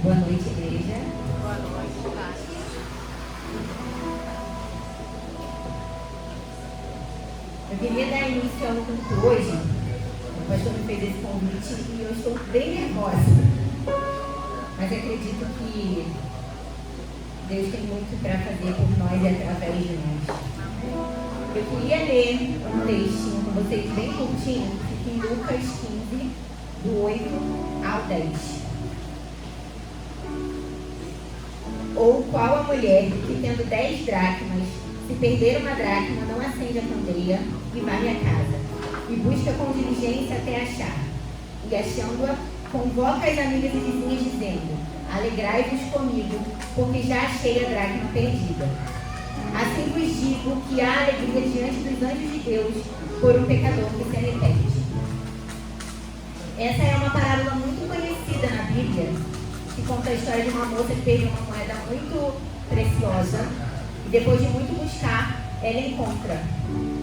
Boa noite, igreja. Boa noite, tá? Eu queria dar início ao culto hoje. O pastor me fez esse convite e eu estou bem nervosa. Mas acredito que Deus tem muito para fazer por nós e através de nós. Eu queria ler um textinho com vocês bem curtinho, que fica em Lucas 15, do 8 ao 10. Ou qual a mulher que, tendo 10 dracmas, se perder uma dracma, não acende a candeia e varre a casa, e busca com diligência até achar. E achando-a, convoca as amigas e vizinhas, dizendo: alegrai-vos comigo, porque já achei a dracma perdida. Assim vos digo que há alegria diante dos anjos de Deus por um pecador que se arrepende. Essa é uma parábola muito conhecida na Bíblia, que conta a história de uma moça que perdeu uma moeda muito preciosa e depois de muito buscar, ela encontra.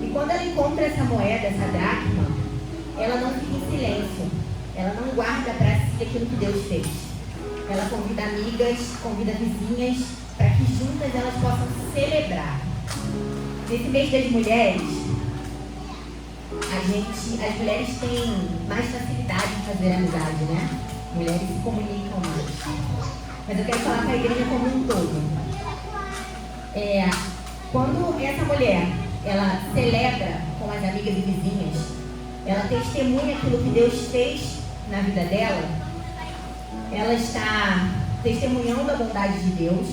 E quando ela encontra essa moeda, essa dracma, ela não fica em silêncio, ela não guarda para si aquilo que Deus fez. Ela convida amigas, convida vizinhas, para que juntas elas possam celebrar. Nesse mês das mulheres, as mulheres têm mais facilidade em fazer amizade, né? Mulheres se comunicam mais. Mas eu quero falar com a igreja como um todo. Quando essa mulher, ela celebra com as amigas e vizinhas, ela testemunha aquilo que Deus fez na vida dela, ela está testemunhando a bondade de Deus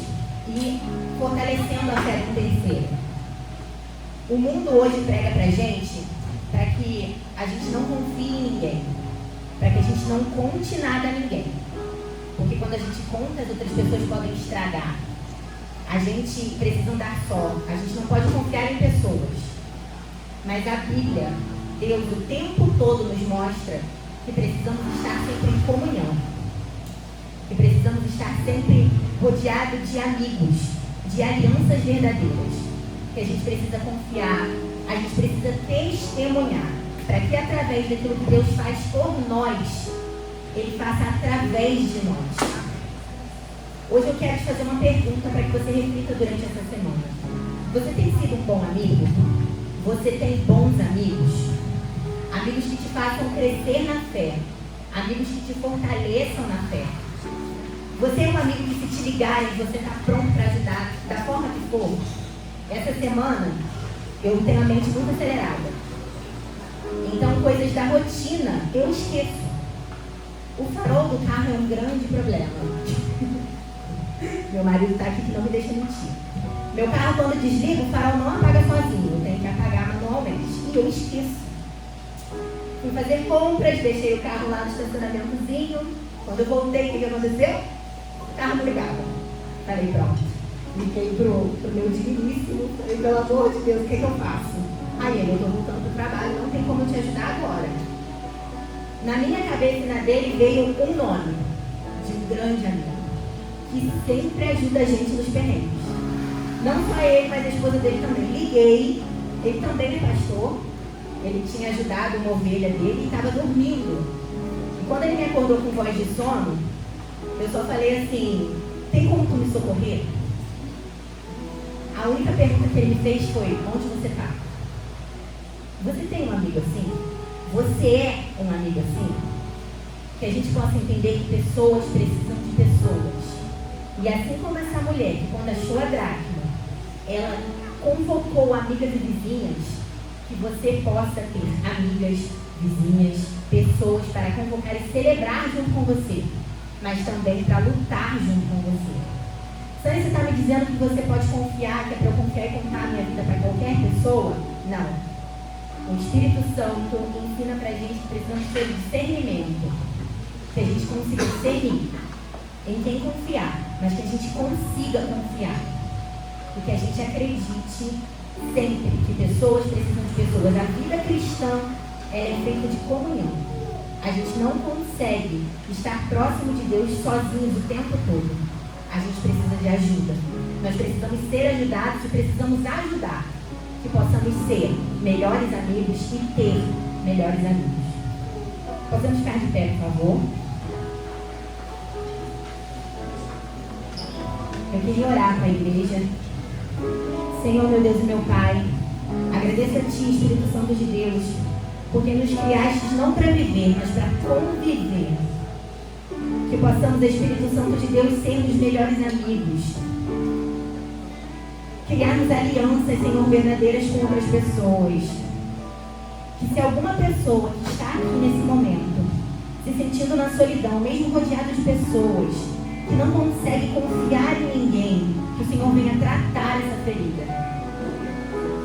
e fortalecendo a fé do terceiro. O mundo hoje prega pra gente para que a gente não confie em ninguém, para que a gente não conte nada a ninguém. Porque quando a gente conta, as outras pessoas podem estragar. A gente precisa andar só, a gente não pode confiar em pessoas. Mas a Bíblia, Deus o tempo todo nos mostra que precisamos estar sempre em comunhão. Que precisamos estar sempre rodeados de amigos, de alianças verdadeiras. Que a gente precisa confiar, a gente precisa testemunhar, para que através daquilo que Deus faz por nós, Ele faça através de nós. Hoje eu quero te fazer uma pergunta para que você reflita durante essa semana. Você tem sido um bom amigo? Você tem bons amigos? Amigos que te façam crescer na fé, amigos que te fortaleçam na fé. Você é um amigo que, se te ligarem, você está pronto para ajudar da forma que for? Essa semana eu tenho a mente muito acelerada. Então, coisas da rotina eu esqueço. O farol do carro é um grande problema. Meu marido está aqui que não me deixa mentir. Meu carro, quando desliga, o farol não apaga sozinho. Eu tenho que apagar manualmente. E eu esqueço. Fui fazer compras, deixei o carro lá no estacionamentozinho. Quando eu voltei, o que aconteceu? O carro não ligava. Falei, pronto. Liguei pro meu digníssimo. Falei, pelo amor de Deus, o que eu faço? Aí eu estou voltando pro trabalho, não tem como eu te ajudar agora. Na minha cabeça e na dele veio um nome de um grande amigo, que sempre ajuda a gente nos perrengues. Não só ele, mas a esposa dele também. Liguei, ele também é pastor, ele tinha ajudado uma ovelha dele e estava dormindo. E quando ele me acordou com voz de sono, eu só falei assim: tem como tu me socorrer? A única pergunta que ele me fez foi: onde você está? Você tem um amigo assim? Você é um amigo assim? Que a gente possa entender que pessoas precisam de pessoas. E assim como essa mulher, que quando achou a dracma, ela convocou amigas e vizinhas, que você possa ter amigas, vizinhas, pessoas para convocar e celebrar junto com você, mas também para lutar junto com você. Então, você está me dizendo que você pode confiar, que é para eu confiar e contar a minha vida para qualquer pessoa? Não. O Espírito Santo ensina para a gente que precisamos ter discernimento, que a gente consiga discernir em quem confiar, mas que a gente consiga confiar e que a gente acredite sempre que pessoas precisam de pessoas. A vida cristã é feita de comunhão. A gente não consegue estar próximo de Deus sozinhos o tempo todo. A gente precisa de ajuda. Nós precisamos ser ajudados e precisamos ajudar, que possamos ser melhores amigos e ter melhores amigos. Podemos ficar de pé, por favor? Eu queria orar com a igreja. Senhor, meu Deus e meu Pai, agradeço a Ti, Espírito Santo de Deus, porque nos criaste não para viver, mas para conviver. Que possamos, Espírito Santo de Deus, sermos melhores amigos. Criarmos alianças, Senhor, verdadeiras com outras pessoas. Que se alguma pessoa que está aqui nesse momento, se sentindo na solidão, mesmo rodeado de pessoas, que não consegue confiar em ninguém, que o Senhor venha tratar essa ferida.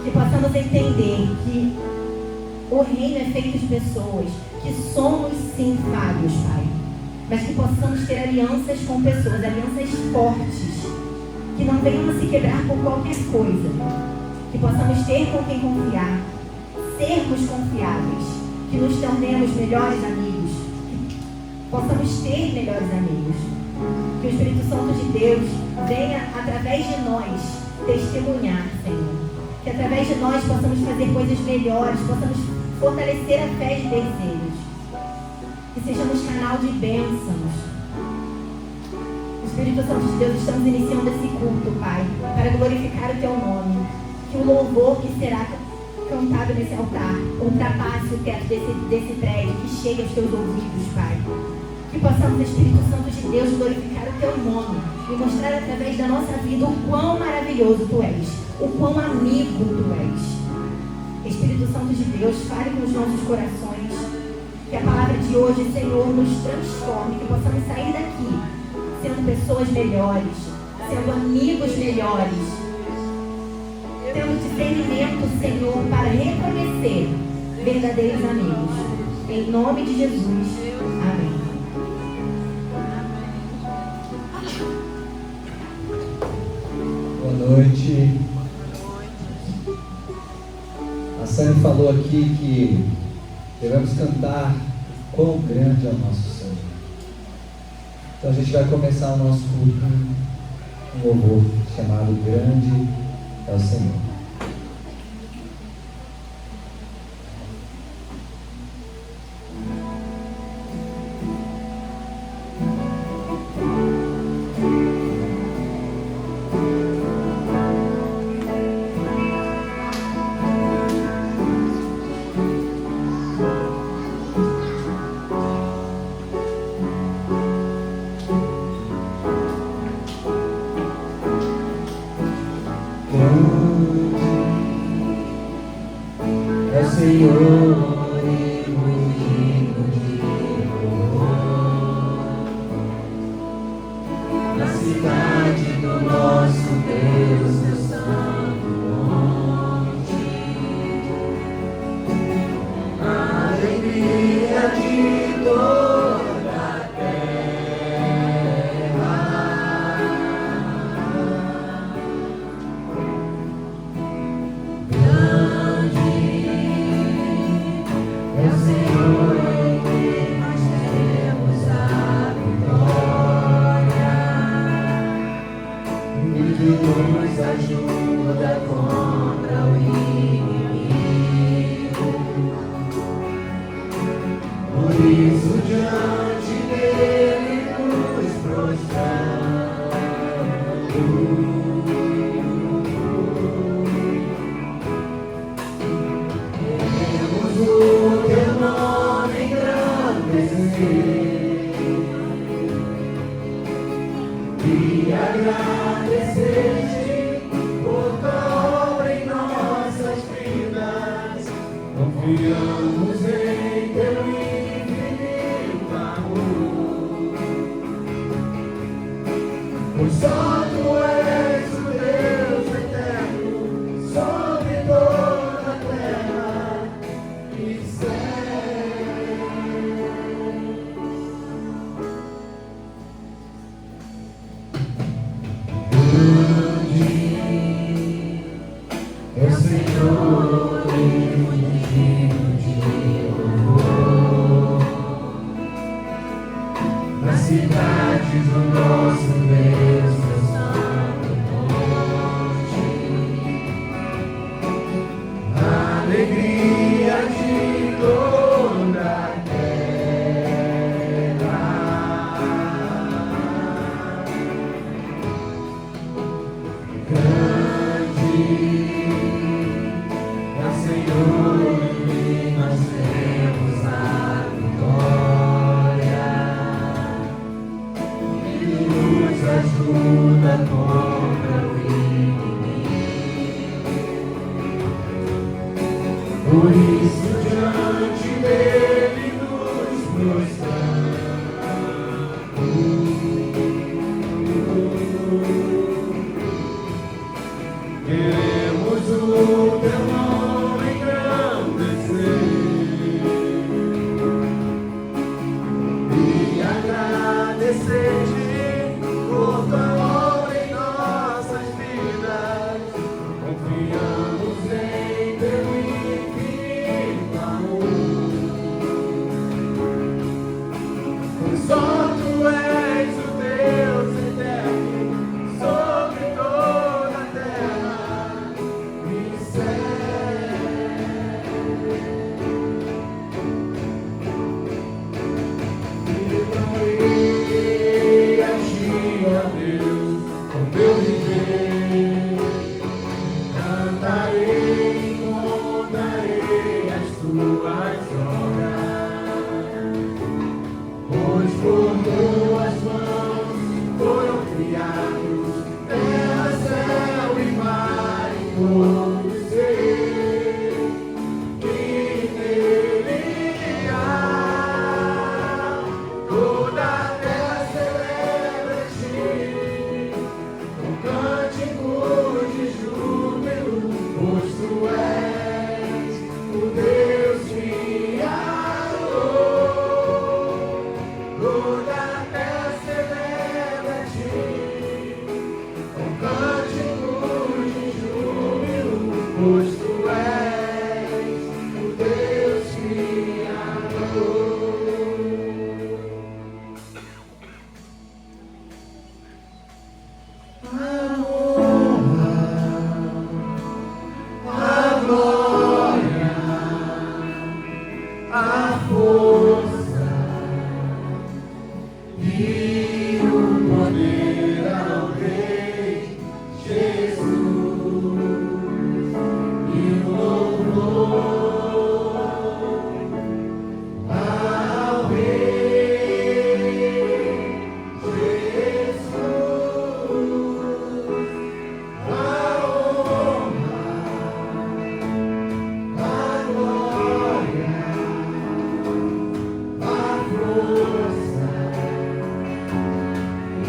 Que possamos entender que o reino é feito de pessoas, que somos sim falhos, Pai, mas que possamos ter alianças com pessoas, alianças fortes, que não venham a se quebrar por qualquer coisa, que possamos ter com quem confiar, sermos confiáveis, que nos tornemos melhores amigos, que possamos ter melhores amigos, que o Espírito Santo de Deus venha através de nós testemunhar, Senhor, que através de nós possamos fazer coisas melhores, possamos fortalecer a fé de terceiros, que sejamos canal de bênçãos. Espírito Santo de Deus, estamos iniciando esse culto, Pai, para glorificar o Teu nome. Que o louvor que será cantado nesse altar ultrapasse o teto desse prédio, que chegue aos Teus ouvidos, Pai. Que possamos, Espírito Santo de Deus, glorificar o Teu nome e mostrar através da nossa vida o quão maravilhoso Tu és, o quão amigo Tu és. Espírito Santo de Deus, fale com os nossos corações. Que a palavra de hoje, Senhor, nos transforme, que possamos sair daqui sendo pessoas melhores, sendo amigos melhores, tendo discernimento, Senhor, para reconhecer verdadeiros amigos. Em nome de Jesus. Amém. Boa noite. A Sani falou aqui que devemos cantar quão grande é o nosso Senhor. Então a gente vai começar o nosso culto com um louvor chamado Grande é o Senhor. ajuda contra o inimigo. Por isso diante dele nos prostramos. Queremos o teu nome engrandecer e agradecer-te por tua obra em nossas vidas. Confiamos em teu infinito amor, pois só tu és o Deus eterno sobre toda a terra e céu. Viverei a ti, ó Deus, com meu viver. Cantarei e contarei as tuas obras, pois por tuas mãos foram criados terra, céu e mar e todo ser que nele há. Toda a terra celebra-te com cânticos de júbilo, pois tu és o Deus criador. Toda a terra celebra-te com cânticos de júbilo, pois tu és o Deus criador. A honra, a glória, a força e o poder ao Rei Jesus, e o louvor ao Rei Jesus. A honra, a glória, a força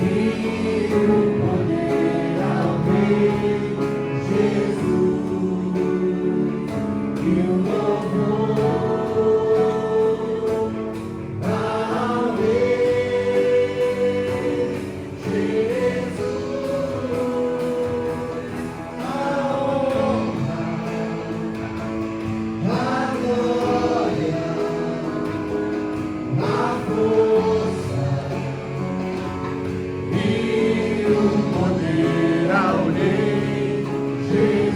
e o poder ao Rei Jesus, e o louvor ao Rei Jesus. A honra, a glória, a força e o poder ao Rei Jesus,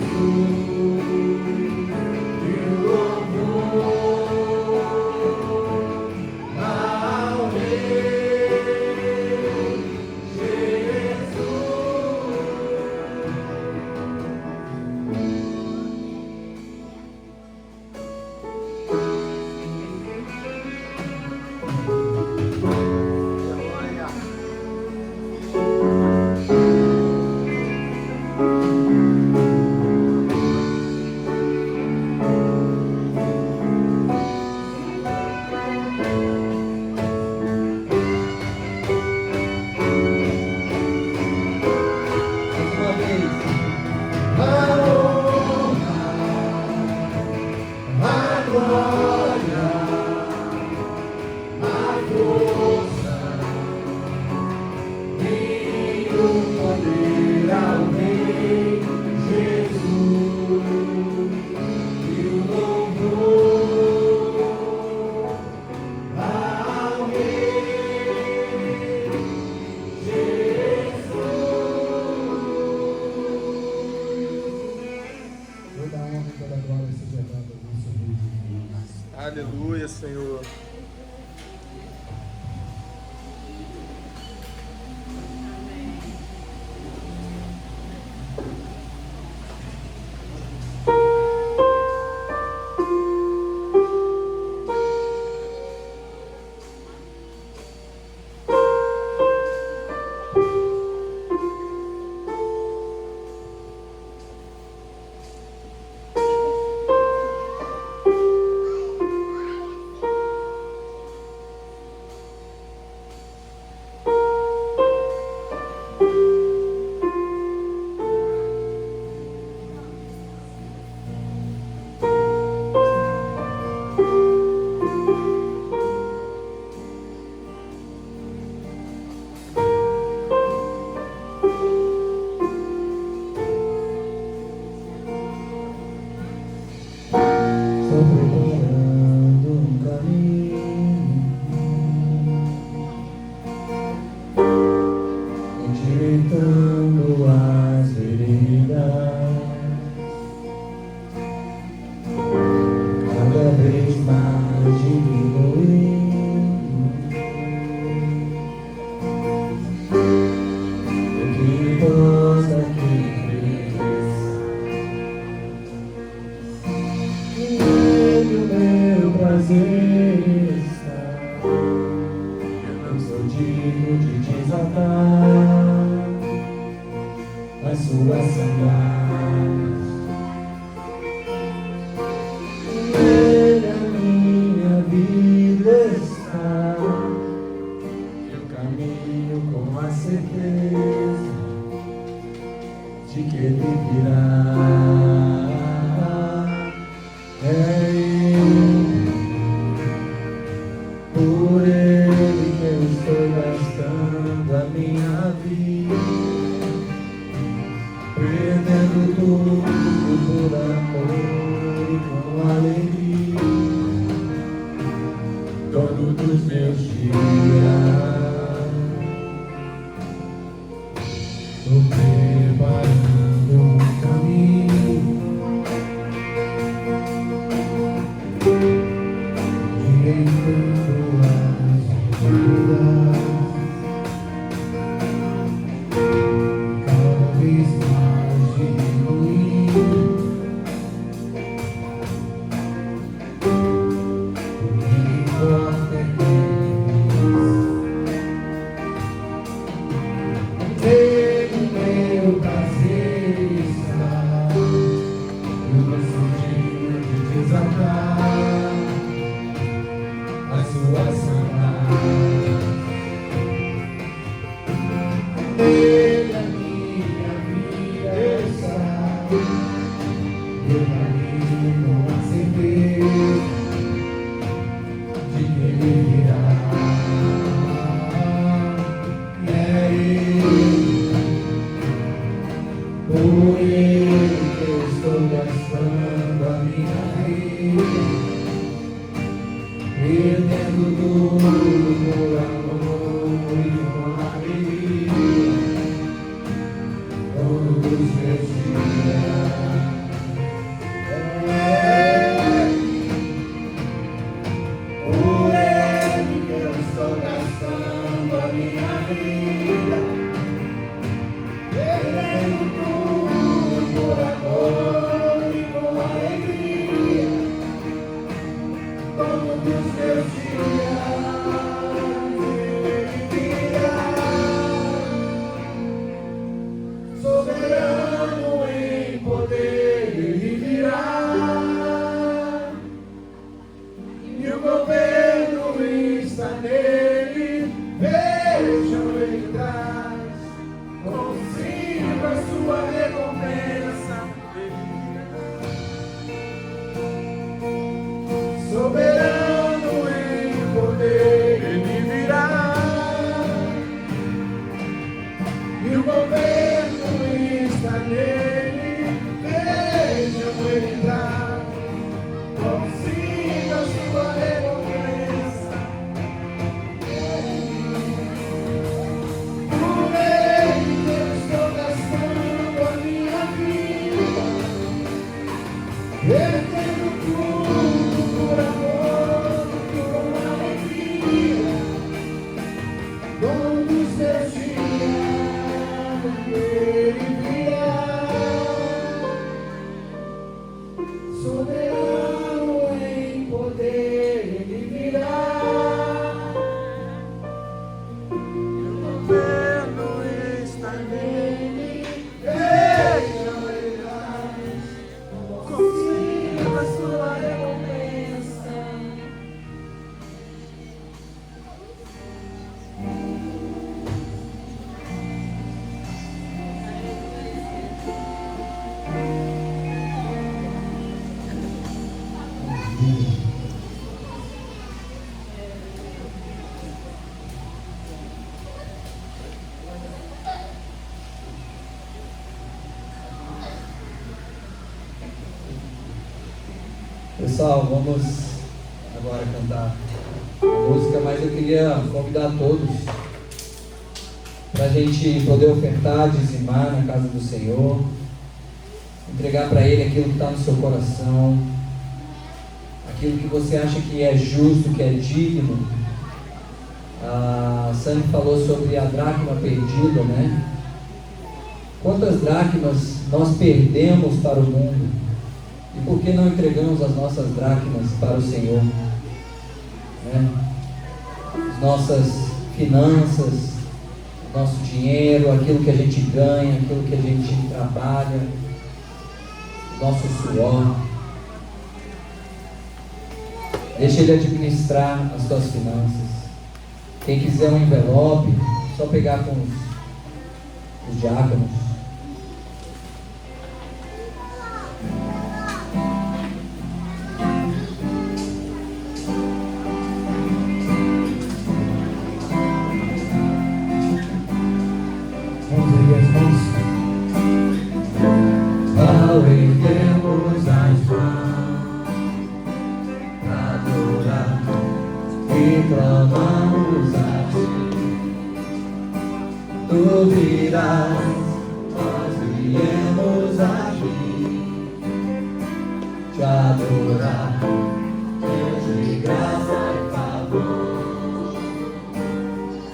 e o louvor ao Rei Mais uma vez. A honra, a glória, a força e o poder ao Rei Jesus, e o louvor ao Rei Jesus. Toda a honra e toda a glória seja dada ao nosso Rei Jesus. Aleluia, Senhor. encurtando as veredas, cada vez mais diminuindo. O que importa que nele o meu prazer está. Eu sou digno de desatar as suas sandálias. Nele a minha vida está. Eu caminho com a certeza de que ele virá. É ele, por ele que eu estou gastando a minha vida, perdendo tudo por amor e com alegria, dono dos meus dias. Estou preparando um caminho direitando as veredas, cada vez mais diminuindo. O que importa é que nele meu prazer está. Eu não sou digno de desatar as suas sandálias. Nele a minha vida está. Eu caminho com a certeza de que ele virá. É ele, por ele que eu estou gastando a minha vida, perdendo tudo por amor e com alegria, dono dos meus dias. Por ele que eu estou gastando a minha vida, perdendo tudo por amor e com alegria, dono dos meus dias. Ele virá, soberano em poder, ele virá, e o governo está nele. Vejam ele traz consigo a sua recompensa. Soberano em poder, ele virá, e o governo está nele. Vejam ele traz consigo a sua recompensa. Por ele que eu estou gastando a minha vida, perdendo tudo por amor e com alegria, dono dos meus dias. Ele virá, soberano em poder, ele virá, e o governo está nele. Vejam ele traz consigo a sua recompensa. Pessoal, vamos agora cantar a música, mas eu queria convidar todos para a gente poder ofertar, dizimar na casa do Senhor, entregar para Ele aquilo que está no seu coração, aquilo que você acha que é justo, que é digno. A Sandy falou sobre a dracma perdida, né? Quantas dracmas nós perdemos para o mundo? E por que não entregamos as nossas dracmas para o Senhor? Né? As nossas finanças, nosso dinheiro, aquilo que a gente ganha, aquilo que a gente trabalha, nosso suor. Deixa Ele administrar as tuas finanças. Quem quiser um envelope, só pegar com os diáconos. Vamos erguer as mãos. Ao erguermos as mãos, adorar e clamamos a Ti, Tu virás, nós viemos aqui te adorar, Deus de graça e favor.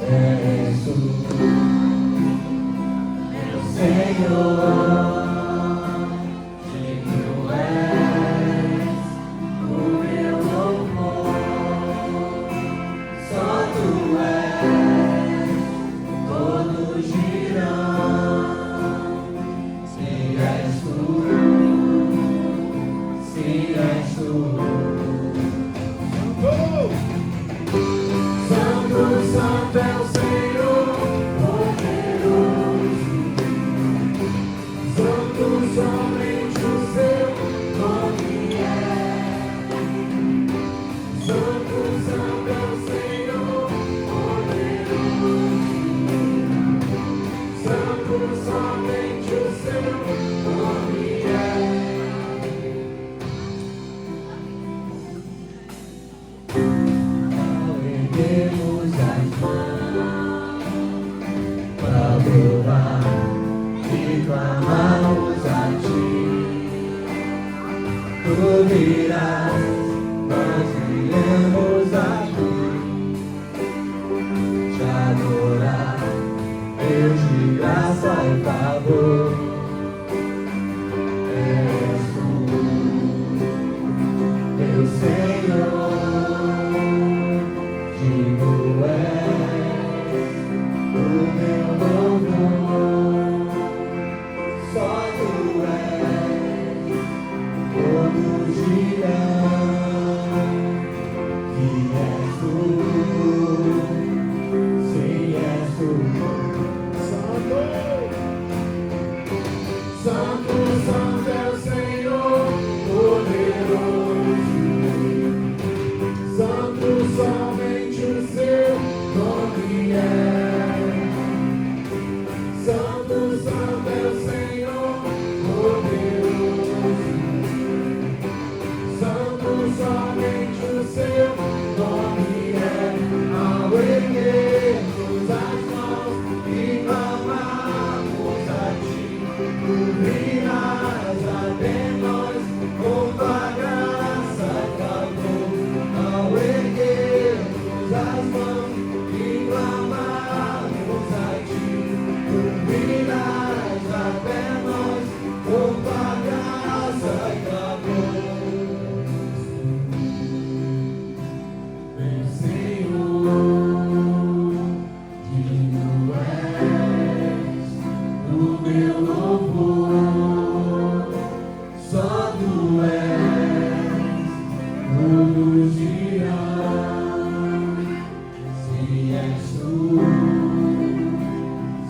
És Tu, meu Senhor.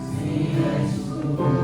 Se és tu,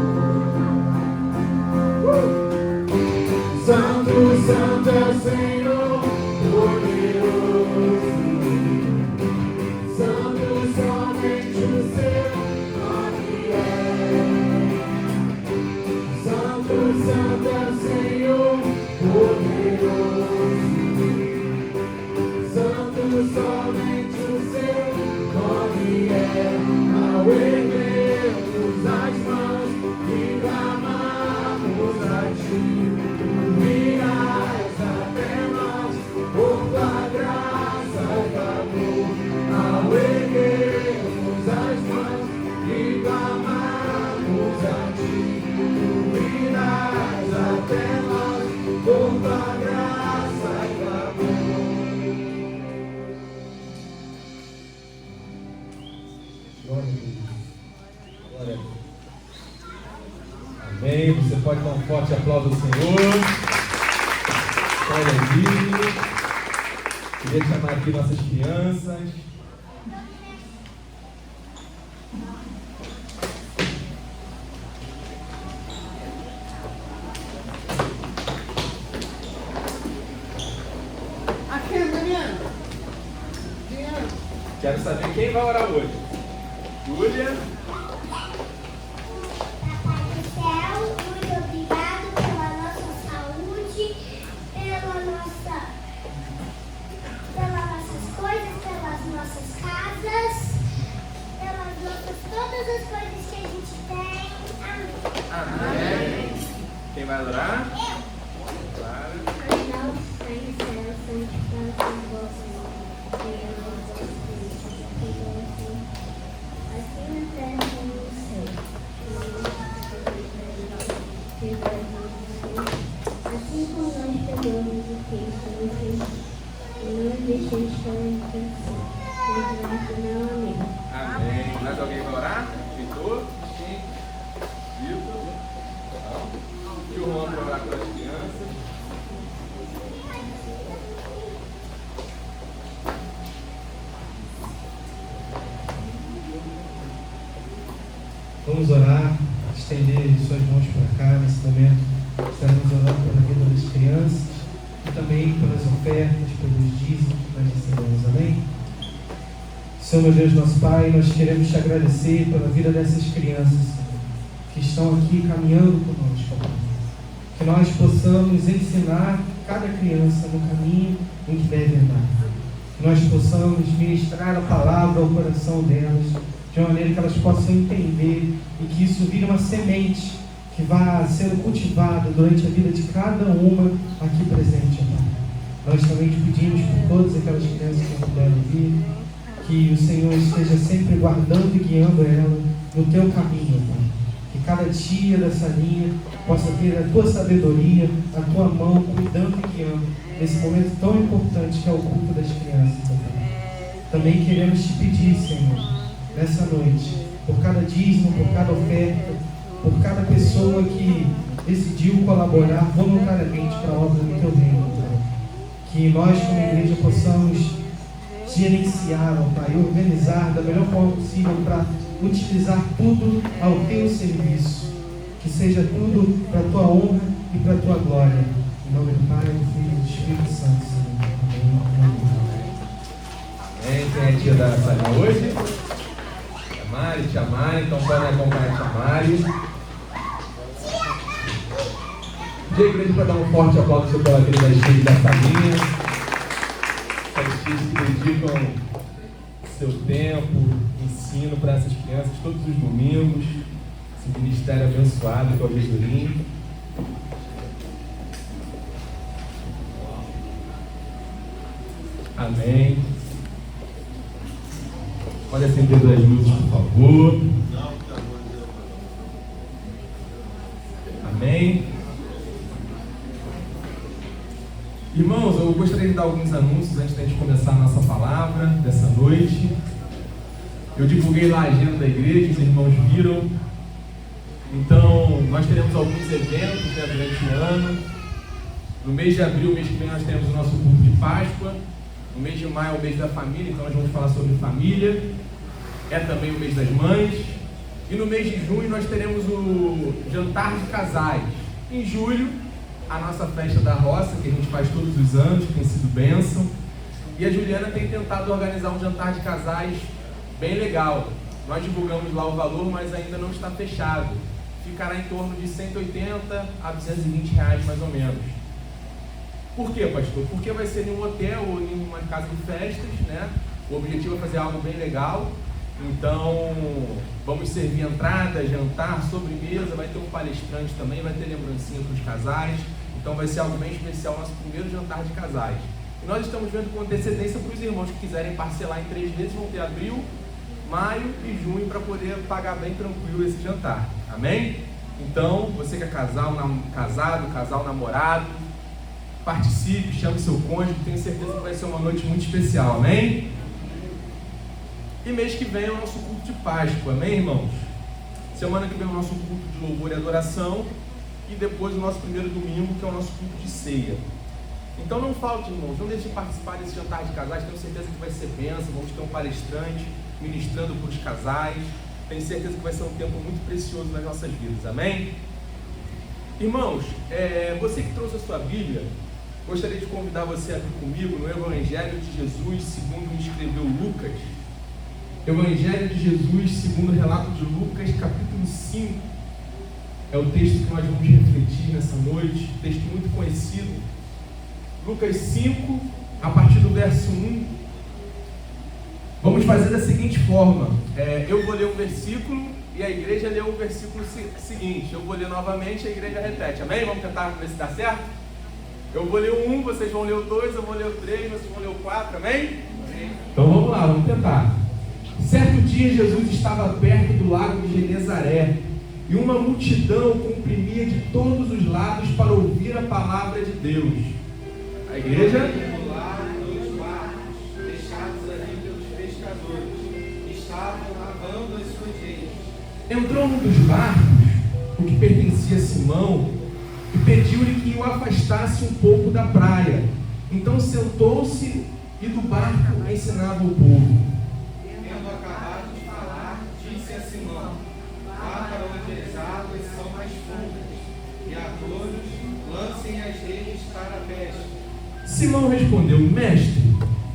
Glória a Deus. Amém. Você pode dar um forte aplauso ao Senhor. Glória a Deus. Queria chamar aqui nossas crianças. Quero saber quem vai orar hoje. Júlia. Papai do céu, muito obrigado pela nossa saúde, pelas nossas coisas, pelas nossas casas, todas as coisas que a gente tem. Amém. Amém. Quem vai orar? Eu. Claro. Assim como nós pegamos o que não deixemos para amém. Amém. Mais alguém vai orar? Vitor? Sim. Vitor? Não. E o Juan para orar pelas crianças? Vamos orar, estender suas mãos para cá nesse momento. Estaremos orando pela vida das crianças e também pelas ofertas, pelos dízimos que nós recebemos. Amém? Senhor, meu Deus, nosso Pai, nós queremos te agradecer pela vida dessas crianças, Senhor, que estão aqui caminhando conosco, Pai. Que nós possamos ensinar cada criança no caminho em que deve andar. Que nós possamos ministrar a palavra ao coração delas, de uma maneira que elas possam entender e que isso vire uma semente que vá sendo cultivada durante a vida de cada uma aqui presente, Pai. Nós também te pedimos por todas aquelas crianças que não puderam vir, que o Senhor esteja sempre guardando e guiando ela no teu caminho, Pai. Que cada dia dessa linha possa ter a tua sabedoria, a tua mão cuidando e guiando nesse momento tão importante que é o culto das crianças, Pai. Também queremos te pedir, Senhor, nessa noite, por cada dízimo, por cada oferta, por cada pessoa que decidiu colaborar voluntariamente para a obra do teu reino, Pai. Que nós, como igreja, possamos gerenciar, ó Pai, organizar da melhor forma possível para utilizar tudo ao teu serviço. Que seja tudo para a tua honra e para a tua glória. Em nome do Pai, do Filho e do Espírito Santo, Senhor. Amém. Quem é tia da Sara hoje? Tia Mari, então podem acompanhar a tia Mari. Dia igreja para dar um forte aplauso pela vida das filhas da família. As filhas que dedicam seu tempo, ensino para essas crianças todos os domingos. Esse ministério abençoado que é o Jesurim. Amém. Pode acender as luzes, por favor. Amém. Irmãos, eu gostaria de dar alguns anúncios antes de a gente começar a nossa palavra dessa noite. Eu divulguei lá a agenda da igreja, os irmãos viram. Então, nós teremos alguns eventos, né, durante o ano. No mês de abril, mês que vem, nós teremos o nosso culto de Páscoa. No mês de maio é o mês da família, então nós vamos falar sobre família. É também o mês das mães. E no mês de junho nós teremos o jantar de casais. Em julho, a nossa festa da roça, que a gente faz todos os anos, que tem sido bênção. E a Juliana tem tentado organizar um jantar de casais bem legal. Nós divulgamos lá o valor, mas ainda não está fechado. Ficará em torno de 180 a 220 reais mais ou menos. Por quê, pastor? Porque vai ser em um hotel ou em uma casa de festas, né? O objetivo é fazer algo bem legal. Então, vamos servir entrada, jantar, sobremesa, vai ter um palestrante também, vai ter lembrancinha para os casais. Então vai ser algo bem especial, nosso primeiro jantar de casais. E nós estamos vendo com antecedência para os irmãos que quiserem parcelar em 3 vezes, vão ter abril, maio e junho para poder pagar bem tranquilo esse jantar. Amém? Então, você que é casado, namorado, participe, chame seu cônjuge, tenho certeza que vai ser uma noite muito especial, amém? E mês que vem é o nosso culto de Páscoa, amém, irmãos? Semana que vem é o nosso culto de louvor e adoração. E depois o nosso primeiro domingo, que é o nosso culto de ceia. Então não falte, irmãos, não deixe de participar desse jantar de casais. Tenho certeza que vai ser bênção. Vamos ter um palestrante ministrando para os casais. Tenho certeza que vai ser um tempo muito precioso nas nossas vidas, amém? Irmãos, você que trouxe a sua Bíblia, gostaria de convidar você a vir comigo no Evangelho de Jesus segundo escreveu Lucas. Evangelho de Jesus segundo o relato de Lucas, capítulo 5. É o texto que nós vamos refletir nessa noite, texto muito conhecido. Lucas 5, a partir do verso 1. Vamos fazer da seguinte forma, eu vou ler um versículo e a igreja lê o versículo seguinte. Eu vou ler novamente e a igreja repete, amém? Vamos tentar ver se dá certo? Eu vou ler o 1, vocês vão ler o 2, eu vou ler o 3, vocês vão ler o 4, amém? Então vamos lá, vamos tentar. Certo dia Jesus estava perto do lago de Genezaré e uma multidão o comprimia de todos os lados para ouvir a palavra de Deus. A igreja... Entrou um dos barcos, o que pertencia a Simão, e pediu-lhe que o afastasse um pouco da praia. Então sentou-se e do barco ensinava o povo. Tendo acabado de falar, disse a Simão: vá para onde as águas são mais fundas, e a todos lancem as redes para a pesca. Simão respondeu: Mestre,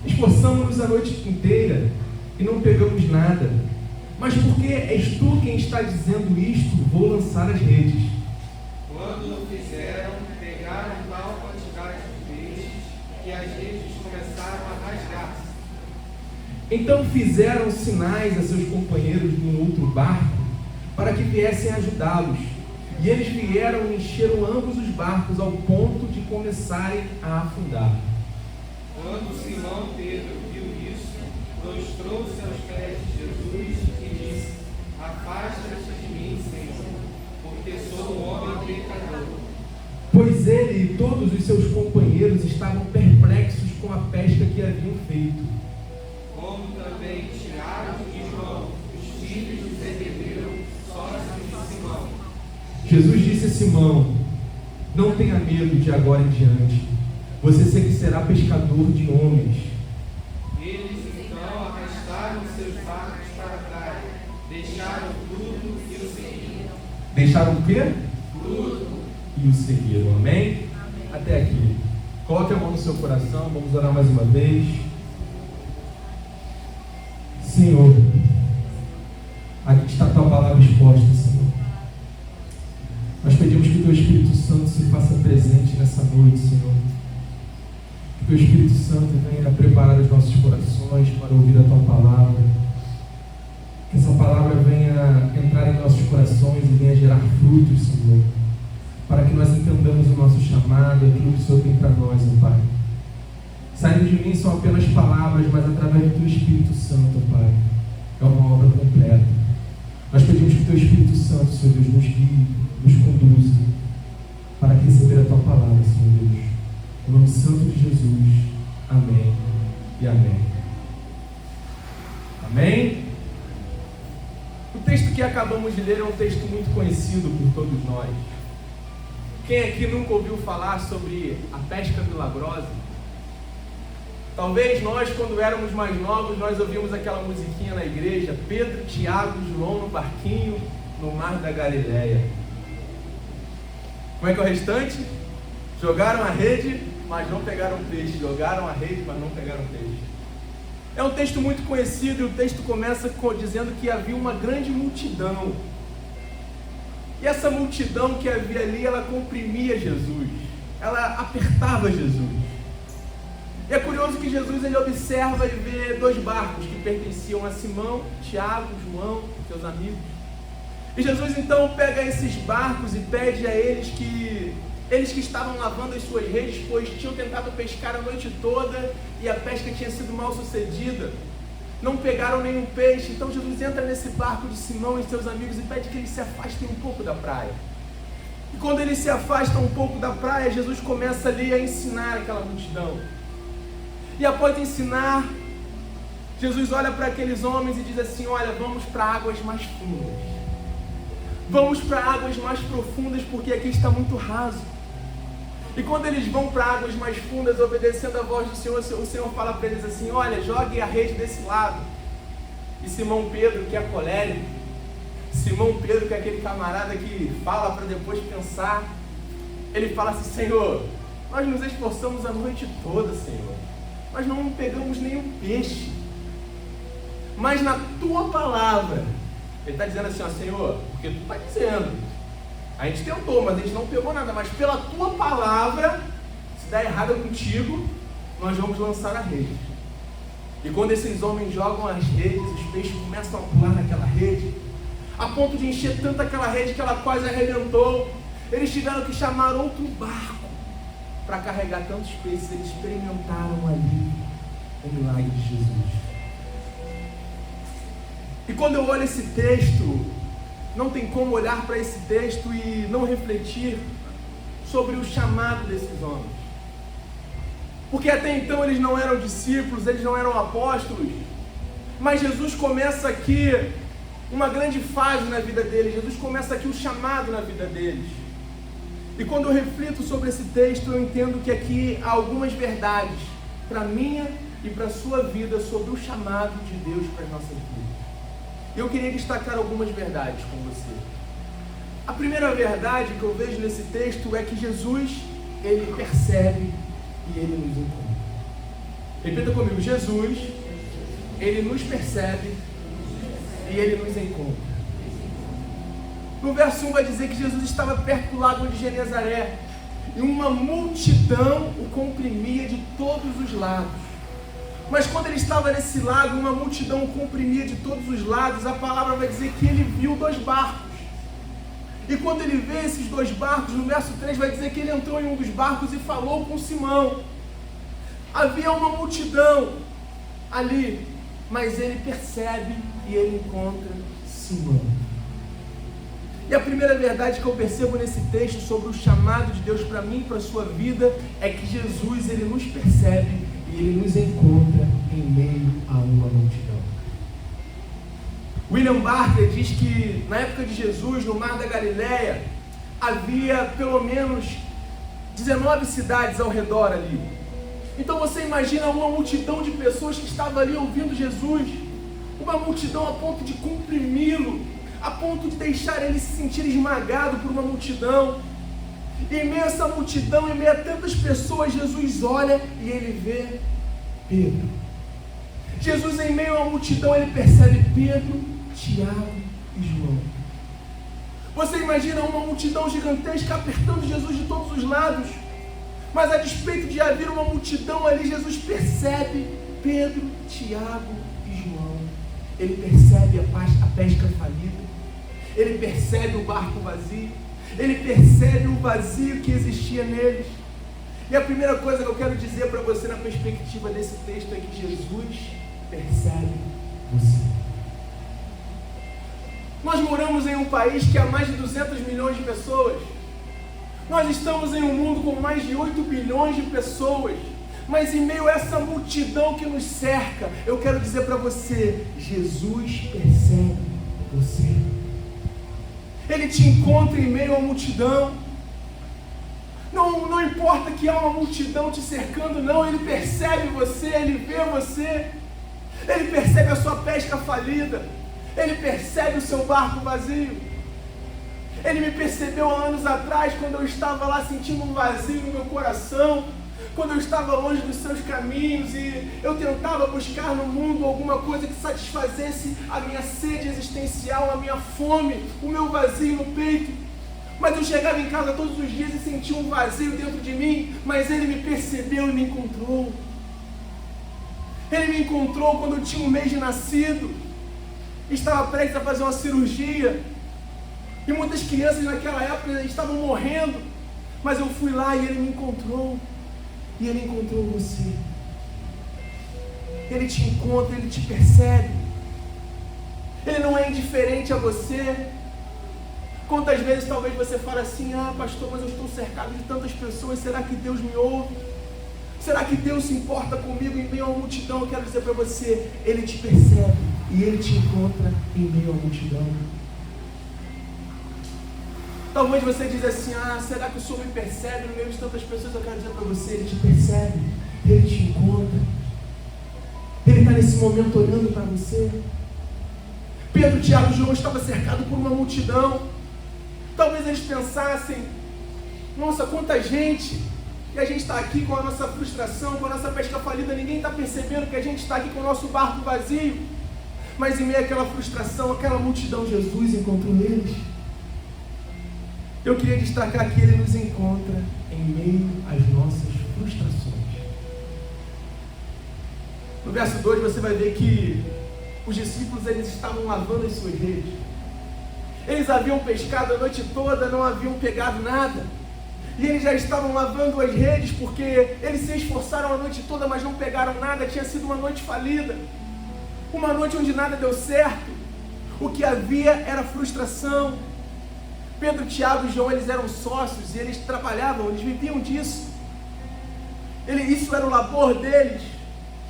esforçamo-nos a noite inteira e não pegamos nada. Mas porque és tu quem está dizendo isto, vou lançar as redes. Quando o fizeram, pegaram tal quantidade de peixes que as redes começaram a rasgar-se. Então fizeram sinais a seus companheiros no outro barco para que viessem ajudá-los. E eles vieram e encheram ambos os barcos ao ponto de começarem a afundar. Quando Simão Pedro viu isso, prostrou-se aos pés de Jesus e disse: afasta-te de mim, Senhor, porque sou um homem pecador. Pois ele e todos os seus companheiros estavam perplexos com a pesca que haviam feito. Como também Tiago e João, os filhos de Zebedeu, sócios de Simão. Jesus disse a Simão: não tenha medo de agora em diante, você será pescador de homens. Eles então arrastaram seus barcos para a praia, deixaram tudo e o seguiram. Deixaram o quê? Tudo. E o seguiram, amém? Até aqui. Coloque a mão no seu coração, vamos orar mais uma vez. Senhor, aqui está a tua palavra exposta, Senhor. Nós pedimos que o teu Espírito Santo se faça presente nessa noite, Senhor. Que o teu Espírito Santo venha preparar os nossos corações para ouvir a tua palavra. Que essa palavra venha entrar em nossos corações e venha gerar frutos, Senhor. Para que nós entendamos o nosso chamado, aquilo que o Senhor tem para nós, ó Pai. Saindo de mim são apenas palavras, mas através do teu Espírito Santo, ó Pai, é uma obra completa. Nós pedimos que o teu Espírito Santo, Senhor Deus, nos guie, nos conduza, para receber a tua palavra, Senhor Deus. Em nome santo de Jesus. Amém e amém. Amém? O texto que acabamos de ler é um texto muito conhecido por todos nós. Quem aqui nunca ouviu falar sobre a pesca milagrosa? Talvez nós, quando éramos mais novos, nós ouvimos aquela musiquinha na igreja: Pedro, Tiago e João no barquinho, no mar da Galileia. Como é que é o restante? Jogaram a rede, mas não pegaram peixe. Jogaram a rede, mas não pegaram peixe. É um texto muito conhecido e o texto começa dizendo que havia uma grande multidão. E essa multidão que havia ali, ela comprimia Jesus. Ela apertava Jesus. E é curioso que Jesus ele observa e vê dois barcos que pertenciam a Simão, Tiago, João, seus amigos. E Jesus então pega esses barcos e pede a eles que estavam lavando as suas redes, pois tinham tentado pescar a noite toda e a pesca tinha sido mal sucedida. Não pegaram nenhum peixe. Então Jesus entra nesse barco de Simão e seus amigos e pede que eles se afastem um pouco da praia. E quando eles se afastam um pouco da praia, Jesus começa ali a ensinar aquela multidão. E após ensinar, Jesus olha para aqueles homens e diz assim: olha, vamos para águas mais fundas. Vamos para águas mais profundas, porque aqui está muito raso. E quando eles vão para águas mais fundas, obedecendo a voz do Senhor, o Senhor fala para eles assim: olha, jogue a rede desse lado. E Simão Pedro, que é colérico, Simão Pedro, que é aquele camarada que fala para depois pensar, ele fala assim: Senhor, nós nos esforçamos a noite toda, Senhor, nós não pegamos nenhum peixe, mas na tua palavra, ele está dizendo assim: ó, Senhor, porque tu está dizendo, a gente tentou, mas a gente não pegou nada, mas pela tua palavra, se der errado contigo, nós vamos lançar a rede. E quando esses homens jogam as redes, os peixes começam a pular naquela rede, a ponto de encher tanto aquela rede que ela quase arrebentou. Eles tiveram que chamar outro barco para carregar tantos peixes. Eles experimentaram ali o milagre de Jesus. E quando eu olho esse texto, não tem como olhar para esse texto e não refletir sobre o chamado desses homens. Porque até então eles não eram discípulos, eles não eram apóstolos, mas Jesus começa aqui uma grande fase na vida deles. Jesus começa aqui o chamado na vida deles. E quando eu reflito sobre esse texto, eu entendo que aqui há algumas verdades para a minha e para a sua vida sobre o chamado de Deus para as nossas vidas. E eu queria destacar algumas verdades com você. A primeira verdade que eu vejo nesse texto é que Jesus, ele percebe e ele nos encontra. Repita comigo: Jesus, ele nos percebe e ele nos encontra. No verso 1 vai dizer que Jesus estava perto do lago de Genezaré e uma multidão o comprimia de todos os lados. Mas quando ele estava nesse lago, uma multidão o comprimia de todos os lados, a palavra vai dizer que ele viu 2 barcos. E quando ele vê esses 2 barcos, no verso 3 vai dizer que ele entrou em um dos barcos e falou com Simão. Havia uma multidão ali, mas ele percebe e ele encontra Simão. E a primeira verdade que eu percebo nesse texto sobre o chamado de Deus para mim e para a sua vida é que Jesus, ele nos percebe e ele nos encontra em meio a uma multidão. William Barclay diz que na época de Jesus, no Mar da Galileia, havia pelo menos 19 cidades ao redor ali. Então você imagina uma multidão de pessoas que estavam ali ouvindo Jesus, uma multidão a ponto de comprimi-lo, a ponto de deixar ele se sentir esmagado por uma multidão. E em meio a essa multidão, em meio a tantas pessoas, Jesus olha e ele vê Pedro. Jesus, em meio a uma multidão, ele percebe Pedro, Tiago e João. Você imagina uma multidão gigantesca apertando Jesus de todos os lados, mas a despeito de haver uma multidão ali, Jesus percebe Pedro, Tiago e João. Ele percebe a pesca falida, ele percebe o barco vazio, ele percebe o vazio que existia neles. E a primeira coisa que eu quero dizer para você na perspectiva desse texto é que Jesus percebe você. Nós moramos em um país que há mais de 200 milhões de pessoas. Nós estamos em um mundo com mais de 8 bilhões de pessoas. Mas em meio a essa multidão que nos cerca, eu quero dizer para você, Jesus percebe você. Ele te encontra em meio à multidão. Não importa que há uma multidão te cercando, não. Ele percebe você, ele vê você. Ele percebe a sua pesca falida. Ele percebe o seu barco vazio. Ele me percebeu há anos atrás, quando eu estava lá sentindo um vazio no meu coração, quando eu estava longe dos seus caminhos e eu tentava buscar no mundo alguma coisa que satisfazesse a minha sede existencial, a minha fome, o meu vazio no peito. Mas eu chegava em casa todos os dias e sentia um vazio dentro de mim, mas ele me percebeu e me encontrou. Ele me encontrou quando eu tinha um mês de nascido, estava prestes a fazer uma cirurgia, e muitas crianças naquela época estavam morrendo, mas eu fui lá e ele me encontrou. E ele encontrou você. Ele te encontra, ele te percebe. Ele não é indiferente a você. Quantas vezes talvez você fale assim: ah, pastor, mas eu estou cercado de tantas pessoas, será que Deus me ouve? Será que Deus se importa comigo em meio a uma multidão? Eu quero dizer para você, ele te percebe e ele te encontra em meio a uma multidão. Talvez você diz assim, será que o Senhor me percebe no meio de tantas pessoas? Eu quero dizer para você, Ele te percebe, Ele te encontra. Ele está nesse momento olhando para você. Pedro, Tiago e João estavam cercados por uma multidão. Talvez eles pensassem, nossa, quanta gente, e a gente está aqui com a nossa frustração, com a nossa pesca falida, ninguém está percebendo que a gente está aqui com o nosso barco vazio. Mas em meio àquela frustração, aquela multidão, Jesus encontrou eles. Eu queria destacar que Ele nos encontra em meio às nossas frustrações. No verso 2 você vai ver que os discípulos eles estavam lavando as suas redes. Eles haviam pescado a noite toda, não haviam pegado nada. E eles já estavam lavando as redes porque eles se esforçaram a noite toda, mas não pegaram nada. Tinha sido uma noite falida. Uma noite onde nada deu certo. O que havia era frustração. Pedro, Tiago e João, eles eram sócios e eles trabalhavam, eles viviam disso. Isso era o labor deles.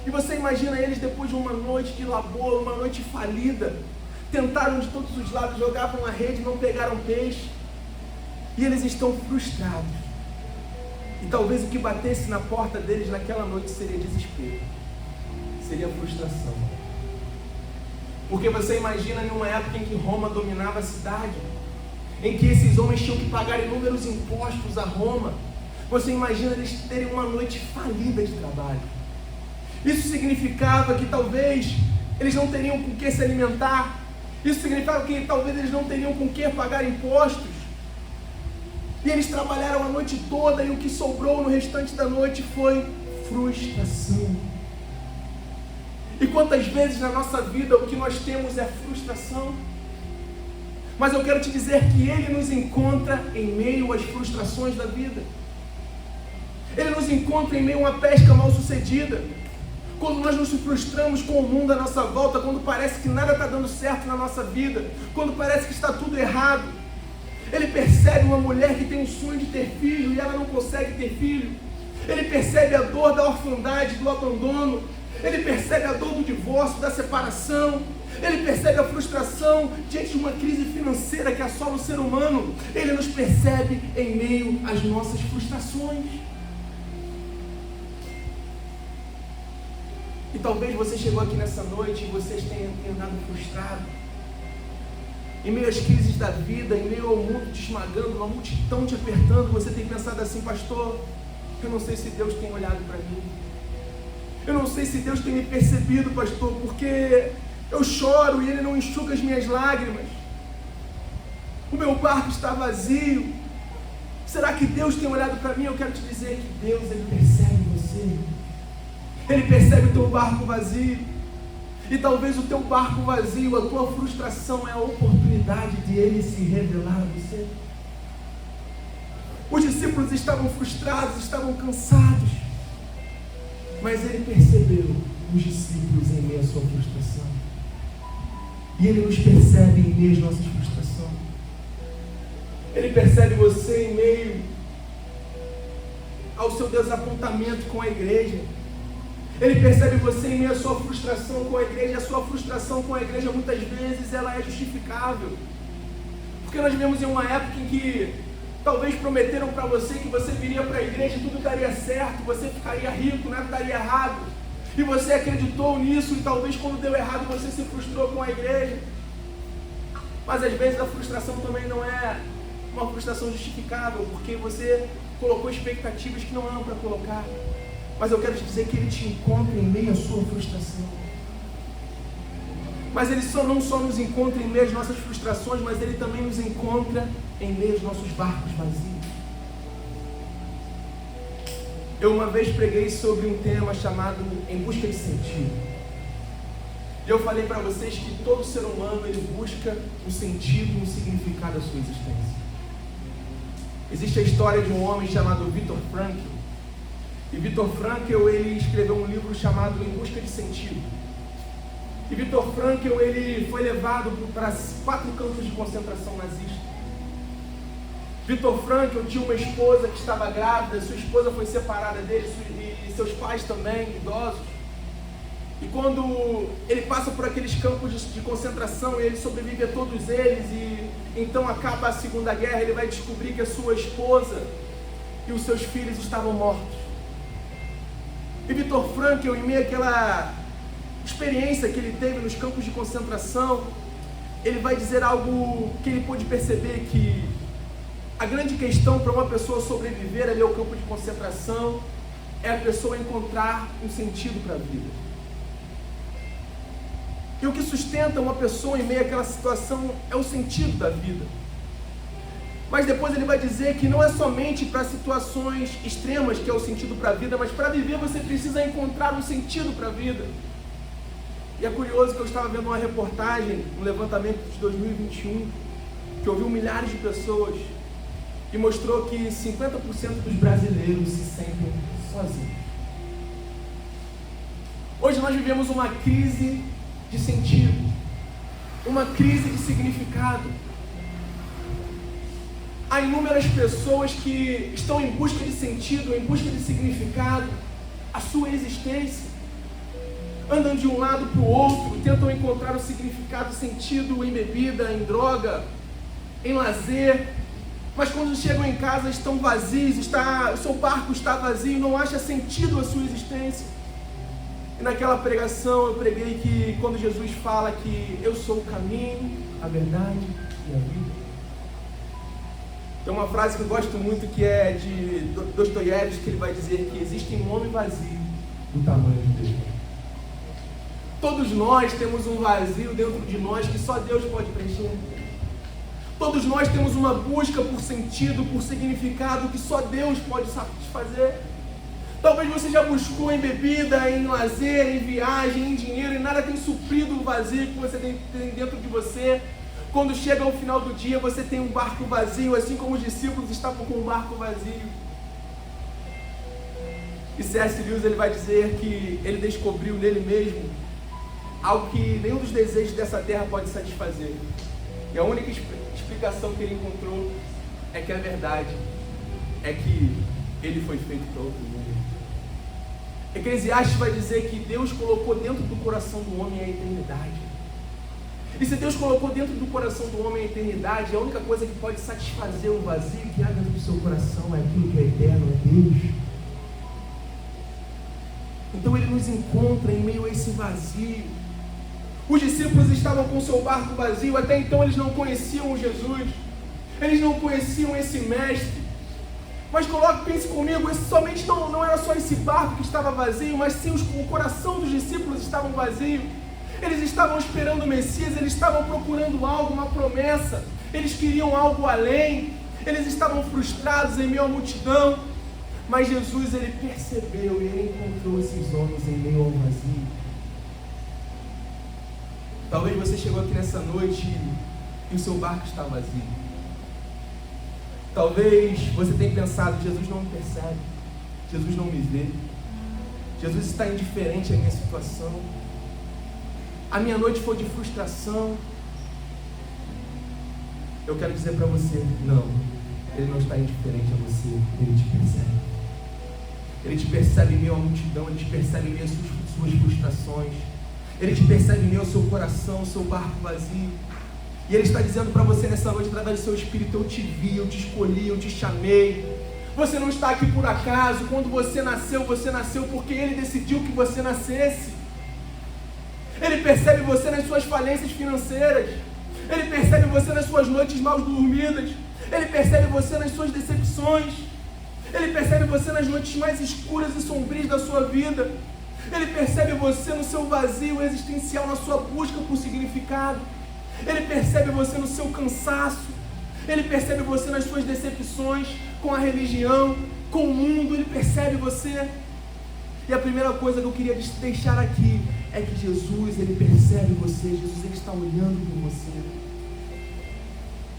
E você imagina eles depois de uma noite de labor, uma noite falida. Tentaram de todos os lados, jogavam a rede, não pegaram peixe. E eles estão frustrados. E talvez o que batesse na porta deles naquela noite seria desespero. Seria frustração. Porque você imagina em uma época em que Roma dominava a cidade, em que esses homens tinham que pagar inúmeros impostos a Roma. Você imagina eles terem uma noite falida de trabalho. Isso significava que talvez eles não teriam com que se alimentar. Isso significava que talvez eles não teriam com que pagar impostos. E eles trabalharam a noite toda e o que sobrou no restante da noite foi frustração. E quantas vezes na nossa vida o que nós temos é frustração? Mas eu quero te dizer que Ele nos encontra em meio às frustrações da vida. Ele nos encontra em meio a uma pesca mal sucedida. Quando nós nos frustramos com o mundo à nossa volta, quando parece que nada está dando certo na nossa vida, quando parece que está tudo errado. Ele percebe uma mulher que tem um sonho de ter filho e ela não consegue ter filho. Ele percebe a dor da orfandade, do abandono. Ele percebe a dor do divórcio, da separação. Ele percebe a frustração diante de uma crise financeira que assola o ser humano. Ele nos percebe em meio às nossas frustrações. E talvez você chegou aqui nessa noite e vocês tenham andado frustrado. Em meio às crises da vida, em meio ao mundo te esmagando, uma multidão te apertando, você tem pensado assim, pastor, eu não sei se Deus tem olhado para mim. Eu não sei se Deus tem me percebido, pastor, porque eu choro e Ele não enxuga as minhas lágrimas. O meu barco está vazio. Será que Deus tem olhado para mim? Eu quero te dizer que Deus, Ele percebe você. Ele percebe o teu barco vazio. E talvez o teu barco vazio, a tua frustração é a oportunidade de Ele se revelar a você. Os discípulos estavam frustrados, estavam cansados. Mas Ele percebeu os discípulos em meio à sua frustração. E Ele nos percebe em meio às nossas frustrações. Ele percebe você em meio ao seu desapontamento com a igreja. Ele percebe você em meio à sua frustração com a igreja. A sua frustração com a igreja muitas vezes ela é justificável. Porque nós vivemos em uma época em que talvez prometeram para você que você viria para a igreja e tudo daria certo, você ficaria rico, nada daria errado. E você acreditou nisso e talvez quando deu errado você se frustrou com a igreja. Mas às vezes a frustração também não é uma frustração justificável, porque você colocou expectativas que não eram para colocar. Mas eu quero te dizer que Ele te encontra em meio à sua frustração. Mas Ele não só nos encontra em meio às nossas frustrações, mas Ele também nos encontra em meio aos nossos barcos vazios. Eu uma vez preguei sobre um tema chamado Em Busca de Sentido. E eu falei para vocês que todo ser humano ele busca um sentido e um significado da sua existência. Existe a história de um homem chamado Viktor Frankl. E Viktor Frankl, ele escreveu um livro chamado Em Busca de Sentido. E Viktor Frankl, ele foi levado para 4 campos de concentração nazista. Viktor Frankl tinha uma esposa que estava grávida, sua esposa foi separada dele, e seus pais também, idosos. E quando ele passa por aqueles campos de concentração, ele sobrevive a todos eles, e então acaba a Segunda Guerra, ele vai descobrir que a sua esposa e os seus filhos estavam mortos. E Viktor Frankl, em meio àquela experiência que ele teve nos campos de concentração, ele vai dizer algo que ele pôde perceber, que a grande questão para uma pessoa sobreviver ali ao campo de concentração é a pessoa encontrar um sentido para a vida. E o que sustenta uma pessoa em meio àquela situação é o sentido da vida. Mas depois ele vai dizer que não é somente para situações extremas que é o sentido para a vida, mas para viver você precisa encontrar um sentido para a vida. E é curioso que eu estava vendo uma reportagem, um levantamento de 2021, que ouviu milhares de pessoas e mostrou que 50% dos brasileiros se sentem sozinhos. Hoje nós vivemos uma crise de sentido, uma crise de significado. Há inúmeras pessoas que estão em busca de sentido, em busca de significado, a sua existência. Andam de um lado para o outro, tentam encontrar o significado, sentido em bebida, em droga, em lazer, mas quando chegam em casa estão vazios, o seu barco está vazio, não acha sentido a sua existência. E naquela pregação eu preguei que quando Jesus fala que eu sou o caminho, a verdade e a vida. Tem uma frase que eu gosto muito que é de Dostoiévski, que ele vai dizer que existe um homem vazio do tamanho de Deus. Todos nós temos um vazio dentro de nós que só Deus pode preencher. Todos nós temos uma busca por sentido, por significado que só Deus pode satisfazer. Talvez você já buscou em bebida, em lazer, em viagem, em dinheiro, e nada tem suprido o vazio que você tem dentro de você. Quando chega ao final do dia, você tem um barco vazio, assim como os discípulos estavam com um barco vazio. E C.S. Lewis ele vai dizer que ele descobriu nele mesmo algo que nenhum dos desejos dessa terra pode satisfazer. E a única explicação que ele encontrou é que a verdade é que ele foi feito para outro mundo. Eclesiastes vai dizer que Deus colocou dentro do coração do homem a eternidade. E se Deus colocou dentro do coração do homem a eternidade, a única coisa que pode satisfazer o vazio que há dentro do seu coração é aquilo que é eterno, é Deus. Então ele nos encontra em meio a esse vazio. Os discípulos estavam com seu barco vazio, até então eles não conheciam Jesus, eles não conheciam esse mestre. Mas pense comigo, somente não era só esse barco que estava vazio, mas sim o coração dos discípulos estava vazio. Eles estavam esperando o Messias, eles estavam procurando algo, uma promessa, eles queriam algo além, eles estavam frustrados em meio à multidão. Mas Jesus, ele percebeu e ele encontrou esses homens em meio ao vazio. Talvez você chegou aqui nessa noite e o seu barco está vazio. Talvez você tenha pensado, Jesus não me percebe, Jesus não me vê, Jesus está indiferente à minha situação, a minha noite foi de frustração. Eu quero dizer para você, não, Ele não está indiferente a você, Ele te percebe. Ele te percebe em meio à multidão, Ele te percebe em meio às suas frustrações, Ele te percebe em meio ao seu coração, ao seu barco vazio. E Ele está dizendo para você nessa noite, através do seu Espírito, eu te vi, eu te escolhi, eu te chamei. Você não está aqui por acaso. Quando você nasceu porque Ele decidiu que você nascesse. Ele percebe você nas suas falências financeiras. Ele percebe você nas suas noites mal dormidas. Ele percebe você nas suas decepções. Ele percebe você nas noites mais escuras e sombrias da sua vida. Ele percebe você no seu vazio existencial, na sua busca por significado. Ele percebe você no seu cansaço. Ele percebe você nas suas decepções com a religião, com o mundo. Ele percebe você. E a primeira coisa que eu queria deixar aqui é que Jesus, Ele percebe você. Jesus, Ele está olhando por você.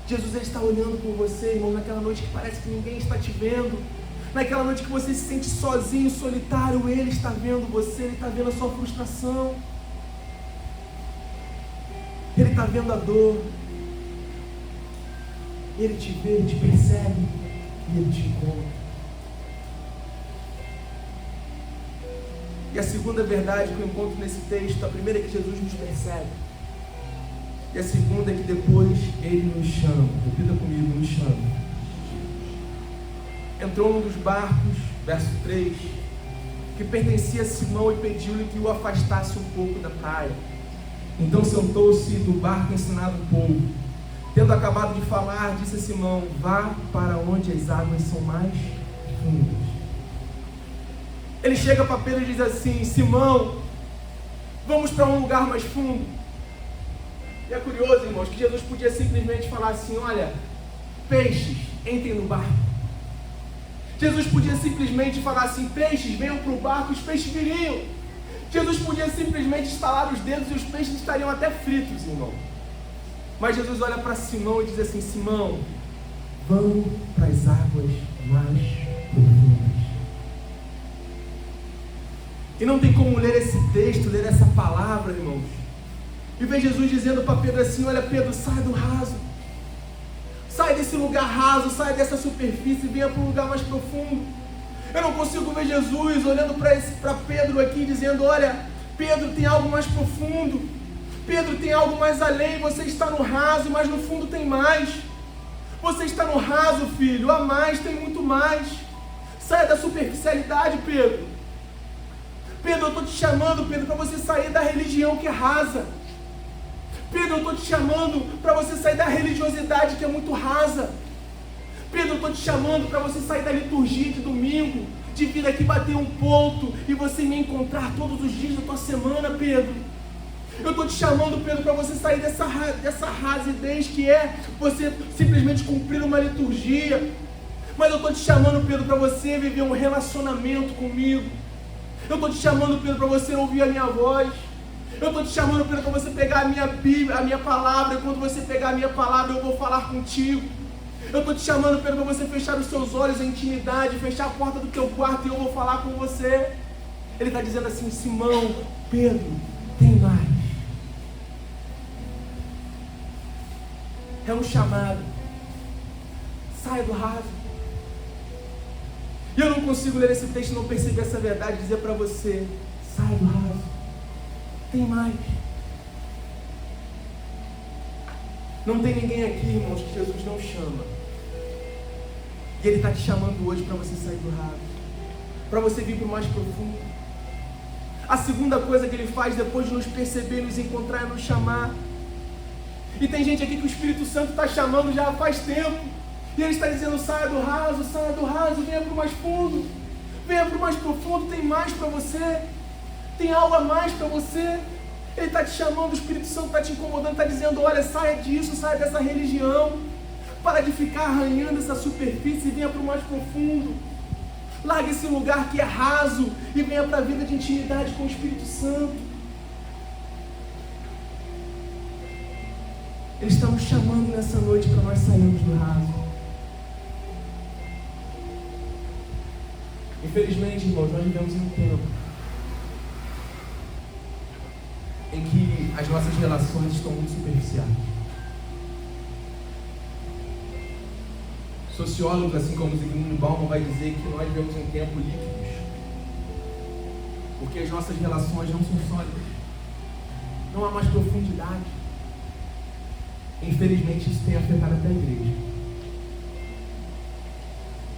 Jesus, Ele está olhando por você, irmão, naquela noite que parece que ninguém está te vendo. Naquela noite que você se sente sozinho, solitário, Ele está vendo você, Ele está vendo a sua frustração. Ele está vendo a dor. Ele te vê, Ele te percebe e Ele te encontra. E a segunda verdade que eu encontro nesse texto, a primeira é que Jesus nos percebe. E a segunda é que depois ele nos chama. Repita comigo, nos chama. Entrou num dos barcos, verso 3, que pertencia a Simão e pediu-lhe que o afastasse um pouco da praia. Então sentou-se do barco ensinado um pouco. Tendo acabado de falar, disse a Simão: vá para onde as águas são mais fundas. Ele chega para Pedro e diz assim: Simão, vamos para um lugar mais fundo. E é curioso, irmãos, que Jesus podia simplesmente falar assim: olha, peixes, entrem no barco. Jesus podia simplesmente falar assim: peixes, venham para o barco, os peixes viriam. Jesus podia simplesmente estalar os dedos e os peixes estariam até fritos, irmão. Mas Jesus olha para Simão e diz assim: Simão, vamos para as águas mais profundas. E não tem como ler esse texto, ler essa palavra, irmãos, e ver Jesus dizendo para Pedro assim: olha, Pedro, sai do raso. Sai desse lugar raso, sai dessa superfície e venha para um lugar mais profundo. Eu não consigo ver Jesus olhando para Pedro aqui dizendo: olha, Pedro, tem algo mais profundo. Pedro, tem algo mais além. Você está no raso, mas no fundo tem mais. Você está no raso, filho, há mais, tem muito mais. Saia da superficialidade, Pedro. Pedro, eu estou te chamando, Pedro, para você sair da religião que é rasa. Pedro, eu estou te chamando para você sair da religiosidade que é muito rasa. Pedro, eu estou te chamando para você sair da liturgia de domingo, de vir aqui bater um ponto e você me encontrar todos os dias da tua semana, Pedro. Eu estou te chamando, Pedro, para você sair dessa rasidez que é você simplesmente cumprir uma liturgia. Mas eu estou te chamando, Pedro, para você viver um relacionamento comigo. Eu estou te chamando, Pedro, para você ouvir a minha voz. Eu estou te chamando, Pedro, para você pegar a minha Bíblia, a minha palavra, e quando você pegar a minha palavra, eu vou falar contigo. Eu estou te chamando, Pedro, para você fechar os seus olhos em intimidade, fechar a porta do teu quarto e eu vou falar com você. Ele está dizendo assim: Simão, Pedro, tem mais. É um chamado. Saia do raso. E eu não consigo ler esse texto e não perceber essa verdade e dizer para você: saia do raso. Tem mais. Não tem ninguém aqui, irmãos, que Jesus não chama. E Ele está te chamando hoje para você sair do raso, para você vir para o mais profundo. A segunda coisa que Ele faz depois de nos perceber, nos encontrar, é nos chamar. E tem gente aqui que o Espírito Santo está chamando já faz tempo. E Ele está dizendo: saia do raso, venha para o mais fundo. Venha para o mais profundo, tem mais para você. Tem algo a mais para você. Ele está te chamando, o Espírito Santo está te incomodando, está dizendo: olha, saia disso, saia dessa religião. Para de ficar arranhando essa superfície e venha para o mais profundo. Largue esse lugar que é raso e venha para a vida de intimidade com o Espírito Santo. Ele está nos chamando nessa noite para nós sairmos do raso. Infelizmente, irmãos, nós vivemos em um tempo em que as nossas relações estão muito superficiais. Sociólogos, assim como Zygmunt Bauman, vai dizer que nós vivemos em um tempo líquidos, porque as nossas relações não são sólidas, não há mais profundidade. Infelizmente, isso tem afetado até a igreja.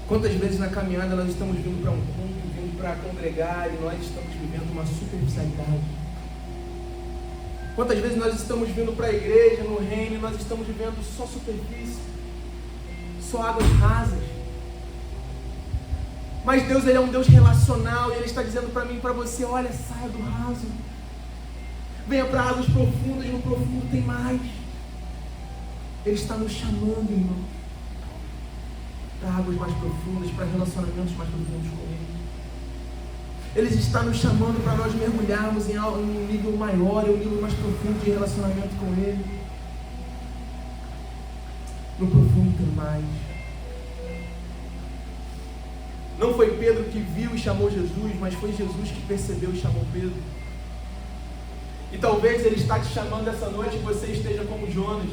Quantas vezes na caminhada nós estamos vindo para um culto, vindo para congregar, e nós estamos vivendo uma superficialidade? Quantas vezes nós estamos vindo para a igreja, no reino, e nós estamos vivendo só superfície, só águas rasas? Mas Deus, Ele é um Deus relacional, e Ele está dizendo para mim e para você: olha, saia do raso, venha para águas profundas, no profundo tem mais. Ele está nos chamando, irmão, para águas mais profundas, para relacionamentos mais profundos com Ele. Ele está nos chamando para nós mergulharmos em um nível maior, em um nível mais profundo de relacionamento com Ele. No profundo tem mais. Não foi Pedro que viu e chamou Jesus, mas foi Jesus que percebeu e chamou Pedro. E talvez Ele está te chamando essa noite e você esteja como Jonas.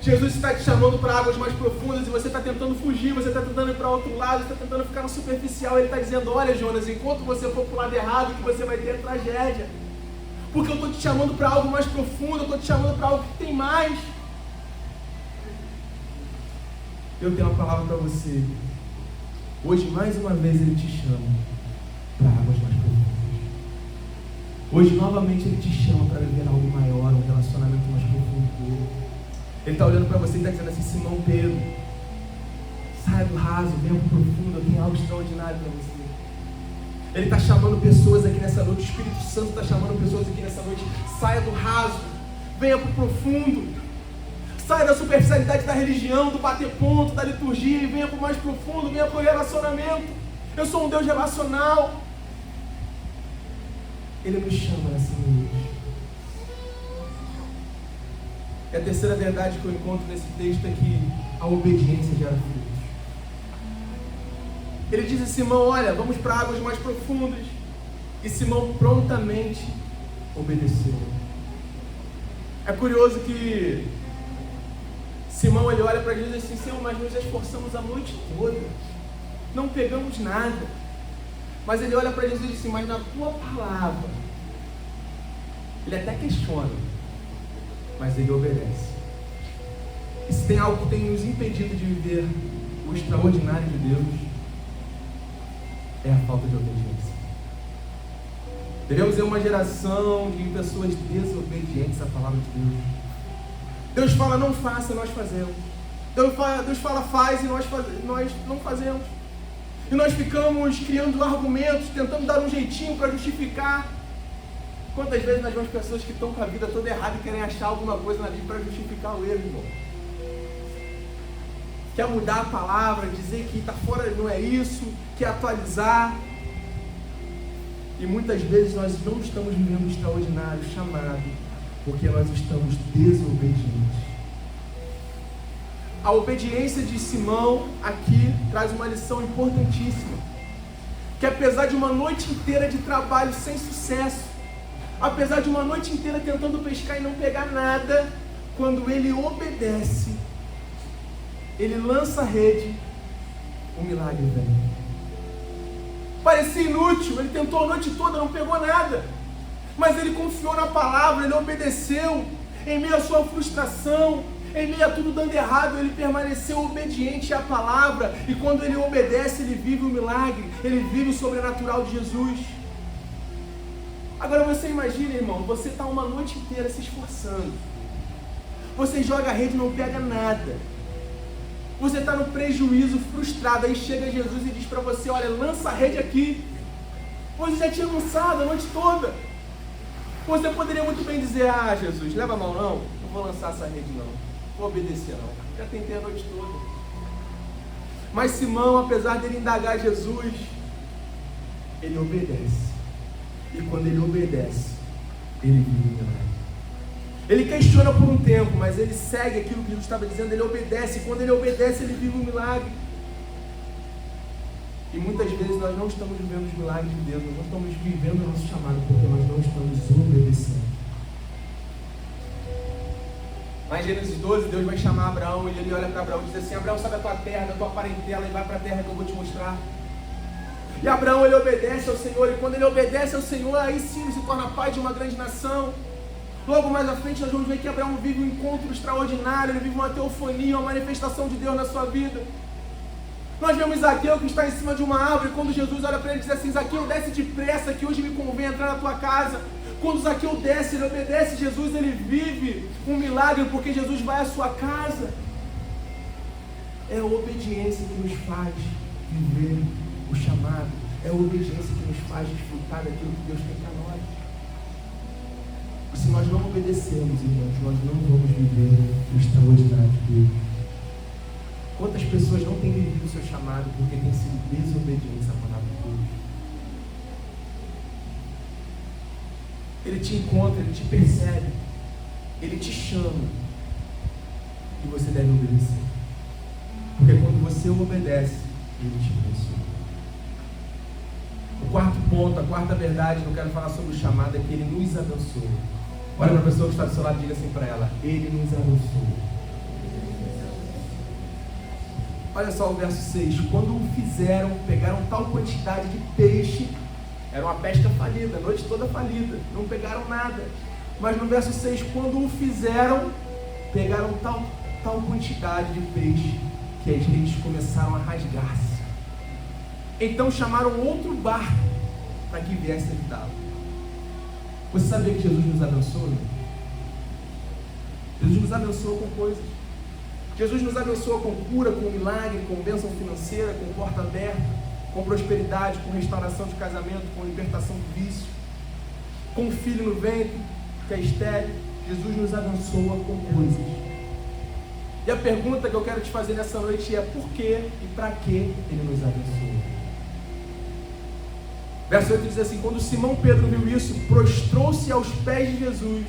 Jesus está te chamando para águas mais profundas e você está tentando fugir, você está tentando ir para outro lado, você está tentando ficar no superficial. Ele está dizendo: olha, Jonas, enquanto você for para o lado errado, que você vai ter tragédia. porque eu estou te chamando para algo mais profundo, eu estou te chamando para algo que tem mais. Eu tenho uma palavra para você. Hoje, mais uma vez, Ele te chama para águas mais profundas. Hoje, novamente, Ele te chama para viver algo maior, um relacionamento mais profundo com Ele. Ele está olhando para você e está dizendo assim: Simão Pedro, saia do raso, venha para o profundo, eu tenho algo extraordinário para você. Ele está chamando pessoas aqui nessa noite, o Espírito Santo está chamando pessoas aqui nessa noite: saia do raso, venha para o profundo. Saia da superficialidade da religião, do bater ponto, da liturgia, e venha para o mais profundo, venha para o relacionamento. Eu sou um Deus relacional. Ele nos chama nessa noite. E a terceira verdade que eu encontro nesse texto é que a obediência gera frutos. Ele diz a Simão: olha, vamos para águas mais profundas. E Simão prontamente obedeceu. É curioso que Simão, ele olha para Jesus e diz assim: Senhor, mas nos esforçamos a noite toda, não pegamos nada. Mas ele olha para Jesus e diz assim: mas na tua palavra, ele até questiona, mas ele obedece. E se tem algo que tem nos impedido de viver o extraordinário de Deus, é a falta de obediência. Devemos ser uma geração de pessoas desobedientes à palavra de Deus. Deus fala: não faça, nós fazemos. Deus fala: faz, e nós não fazemos. E nós ficamos criando argumentos, tentando dar um jeitinho para justificar. Quantas vezes nós vemos pessoas que estão com a vida toda errada e querem achar alguma coisa na Bíblia para justificar o erro, irmão? Quer mudar a palavra, dizer que está fora, não é isso, quer atualizar. E muitas vezes nós não estamos vivendo o extraordinário chamado, porque nós estamos desobedientes. A obediência de Simão aqui traz uma lição importantíssima. Que apesar de uma noite inteira de trabalho sem sucesso, apesar de uma noite inteira tentando pescar e não pegar nada, quando ele obedece, ele lança a rede, o milagre vem. Parecia inútil, ele tentou a noite toda, não pegou nada. Mas ele confiou na palavra, ele obedeceu. Em meio à sua frustração, em meio a tudo dando errado, ele permaneceu obediente à palavra. E quando ele obedece, ele vive o milagre, ele vive o sobrenatural de Jesus. Agora você imagina, irmão, você está uma noite inteira se esforçando. Você joga a rede e não pega nada. Você está no prejuízo, frustrado. Aí chega Jesus e diz para você: olha, lança a rede aqui. Você já tinha lançado a noite toda. Você poderia muito bem dizer: ah, Jesus, leva a mão não, não vou lançar essa rede não, vou obedecer não, já tentei a noite toda. Mas Simão, apesar dele indagar Jesus, ele obedece. E quando ele obedece, ele vive o milagre. Ele questiona por um tempo, mas ele segue aquilo que Jesus estava dizendo, ele obedece. E quando ele obedece, ele vive um milagre. E muitas vezes nós não estamos vivendo os milagres de Deus, nós não estamos vivendo o nosso chamado, porque nós não estamos obedecendo. Mas em Gênesis 12, Deus vai chamar Abraão, e ele olha para Abraão e diz assim: Abraão, sai da tua terra, da tua parentela, e vai para a terra que eu vou te mostrar. E Abraão, ele obedece ao Senhor, e quando ele obedece ao Senhor, aí sim ele se torna pai de uma grande nação. Logo mais à frente nós vamos ver que Abraão vive um encontro extraordinário, ele vive uma teofania, uma manifestação de Deus na sua vida. Nós vemos Zaqueu que está em cima de uma árvore, quando Jesus olha para ele e diz assim: Zaqueu, desce depressa, que hoje me convém entrar na tua casa. Quando Zaqueu desce, ele obedece Jesus, ele vive um milagre, porque Jesus vai à sua casa. É a obediência que nos faz viver o chamado, é a obediência que nos faz desfrutar daquilo que Deus tem para nós. E se nós não obedecermos, irmãos, nós não vamos viver o extraordinário de Deus. Quantas pessoas não têm vivido o seu chamado porque têm sido desobedientes à palavra de Deus? Ele te encontra, ele te percebe, ele te chama e você deve obedecer. Porque quando você obedece, ele te abençoa. O quarto ponto, a quarta verdade que eu quero falar sobre o chamado é que ele nos abençoa. Olha para a pessoa que está do seu lado e diga assim para ela: ele nos abençoa. Olha só o verso 6. Quando o fizeram, pegaram tal quantidade de peixe Era uma pesca falida, a noite toda falida, não pegaram nada. Mas no verso 6, quando o fizeram, pegaram tal quantidade de peixe que as redes começaram a rasgar-se. Então chamaram outro barco para que viesse ajudá-lo. Você sabia que Jesus nos abençoa? Jesus nos abençoa com coisas. Jesus nos abençoa com cura, com milagre, com bênção financeira, com porta aberta, com prosperidade, com restauração de casamento, com libertação do vício, com um filho no ventre que é estéril. Jesus nos abençoa com coisas. E a pergunta que eu quero te fazer nessa noite é: por que e para que Ele nos abençoa? Verso 8 diz assim: quando Simão Pedro viu isso, prostrou-se aos pés de Jesus.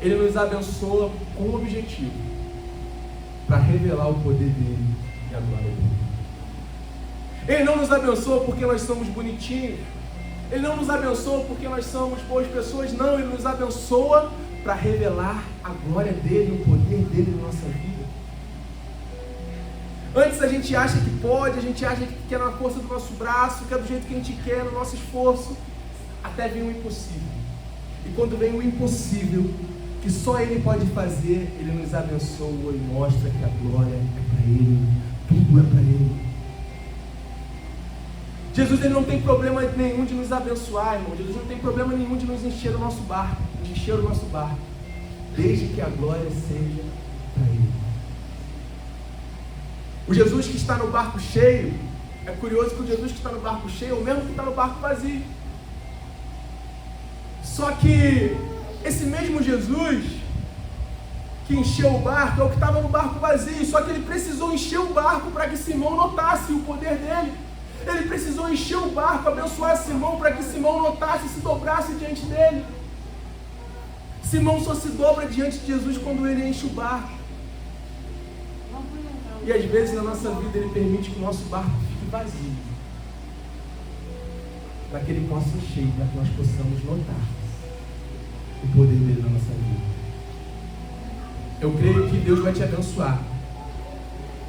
Ele nos abençoa com um objetivo: para revelar o poder dele e a glória dele. Ele não nos abençoa porque nós somos bonitinhos. Ele não nos abençoa porque nós somos boas pessoas. Não, Ele nos abençoa para revelar a glória dele, o poder dele na nossa vida. Antes a gente acha que pode, a gente acha que é na força do nosso braço, que é do jeito que a gente quer, no nosso esforço, até vem o impossível. E quando vem o impossível, que só Ele pode fazer, Ele nos abençoa e mostra que a glória é para Ele, tudo é para Ele. Jesus, Ele não tem problema nenhum de nos abençoar, irmão. Jesus não tem problema nenhum de nos encher o nosso barco, desde que a glória seja para Ele. O Jesus que está no barco cheio, é curioso que o Jesus que está no barco cheio é o mesmo que está no barco vazio. Só que esse mesmo Jesus que encheu o barco é o que estava no barco vazio, só que ele precisou encher o barco para que Simão notasse o poder dele. Ele precisou encher o barco, abençoar Simão para que Simão notasse e se dobrasse diante dele. Simão só se dobra diante de Jesus quando ele enche o barco. E às vezes na nossa vida Ele permite que o nosso barco fique vazio, para que Ele possa encher, para que nós possamos notar o poder dele na nossa vida. Eu creio que Deus vai te abençoar.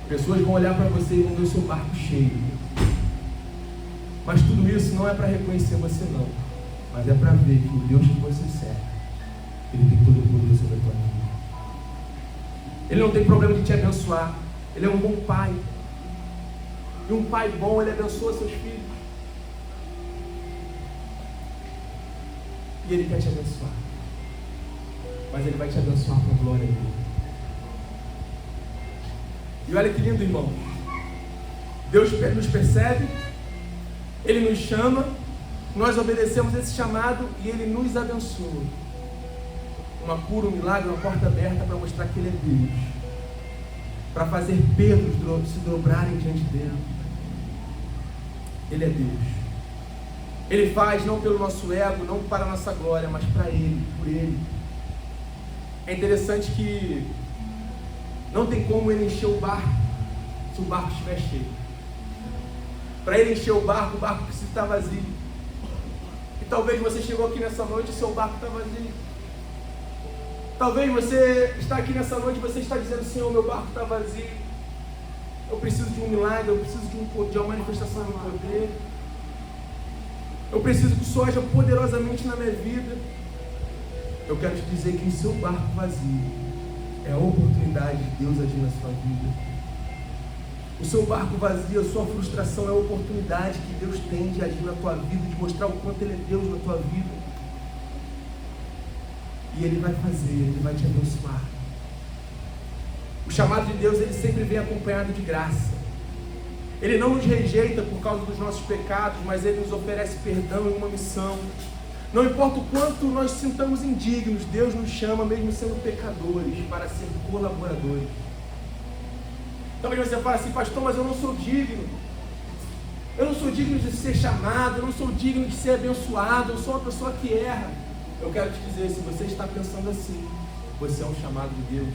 Pessoas vão olhar para você e vão ver o seu barco cheio. Mas tudo isso não é para reconhecer você não, mas é para ver que o Deus que você serve, Ele tem todo o poder sobre a tua vida. Ele não tem problema de te abençoar. Ele é um bom pai. E um pai bom, ele abençoa seus filhos. E Ele quer te abençoar. Mas Ele vai te abençoar com a glória dele. E olha que lindo, irmão. Deus nos percebe, Ele nos chama, nós obedecemos esse chamado e Ele nos abençoa. Uma cura, um milagre, uma porta aberta para mostrar que Ele é Deus. Para fazer Pedro se dobrarem diante dele. Ele é Deus. Ele faz não pelo nosso ego, não para a nossa glória, mas para Ele, por Ele. É interessante que não tem como Ele encher o barco se o barco estiver cheio. Para Ele encher o barco precisa estar vazio. E talvez você chegou aqui nessa noite e seu barco está vazio. Talvez você está aqui nessa noite e você está dizendo: Senhor, meu barco está vazio. Eu preciso de um milagre, eu preciso de uma manifestação do poder. Eu preciso que o Senhor haja poderosamente na minha vida. Eu quero te dizer que o seu barco vazio é a oportunidade de Deus agir na sua vida. O seu barco vazio, a sua frustração é a oportunidade que Deus tem de agir na tua vida, de mostrar o quanto Ele é Deus na tua vida. E Ele vai fazer, Ele vai te abençoar. O chamado de Deus, ele sempre vem acompanhado de graça. Ele não nos rejeita por causa dos nossos pecados, mas Ele nos oferece perdão e uma missão. Não importa o quanto nós sintamos indignos, Deus nos chama, mesmo sendo pecadores, para ser colaboradores. Talvez você fale assim: pastor, mas eu não sou digno. Eu não sou digno de ser chamado, eu não sou digno de ser abençoado, eu sou uma pessoa que erra. Eu quero te dizer, se você está pensando assim, você é um chamado de Deus.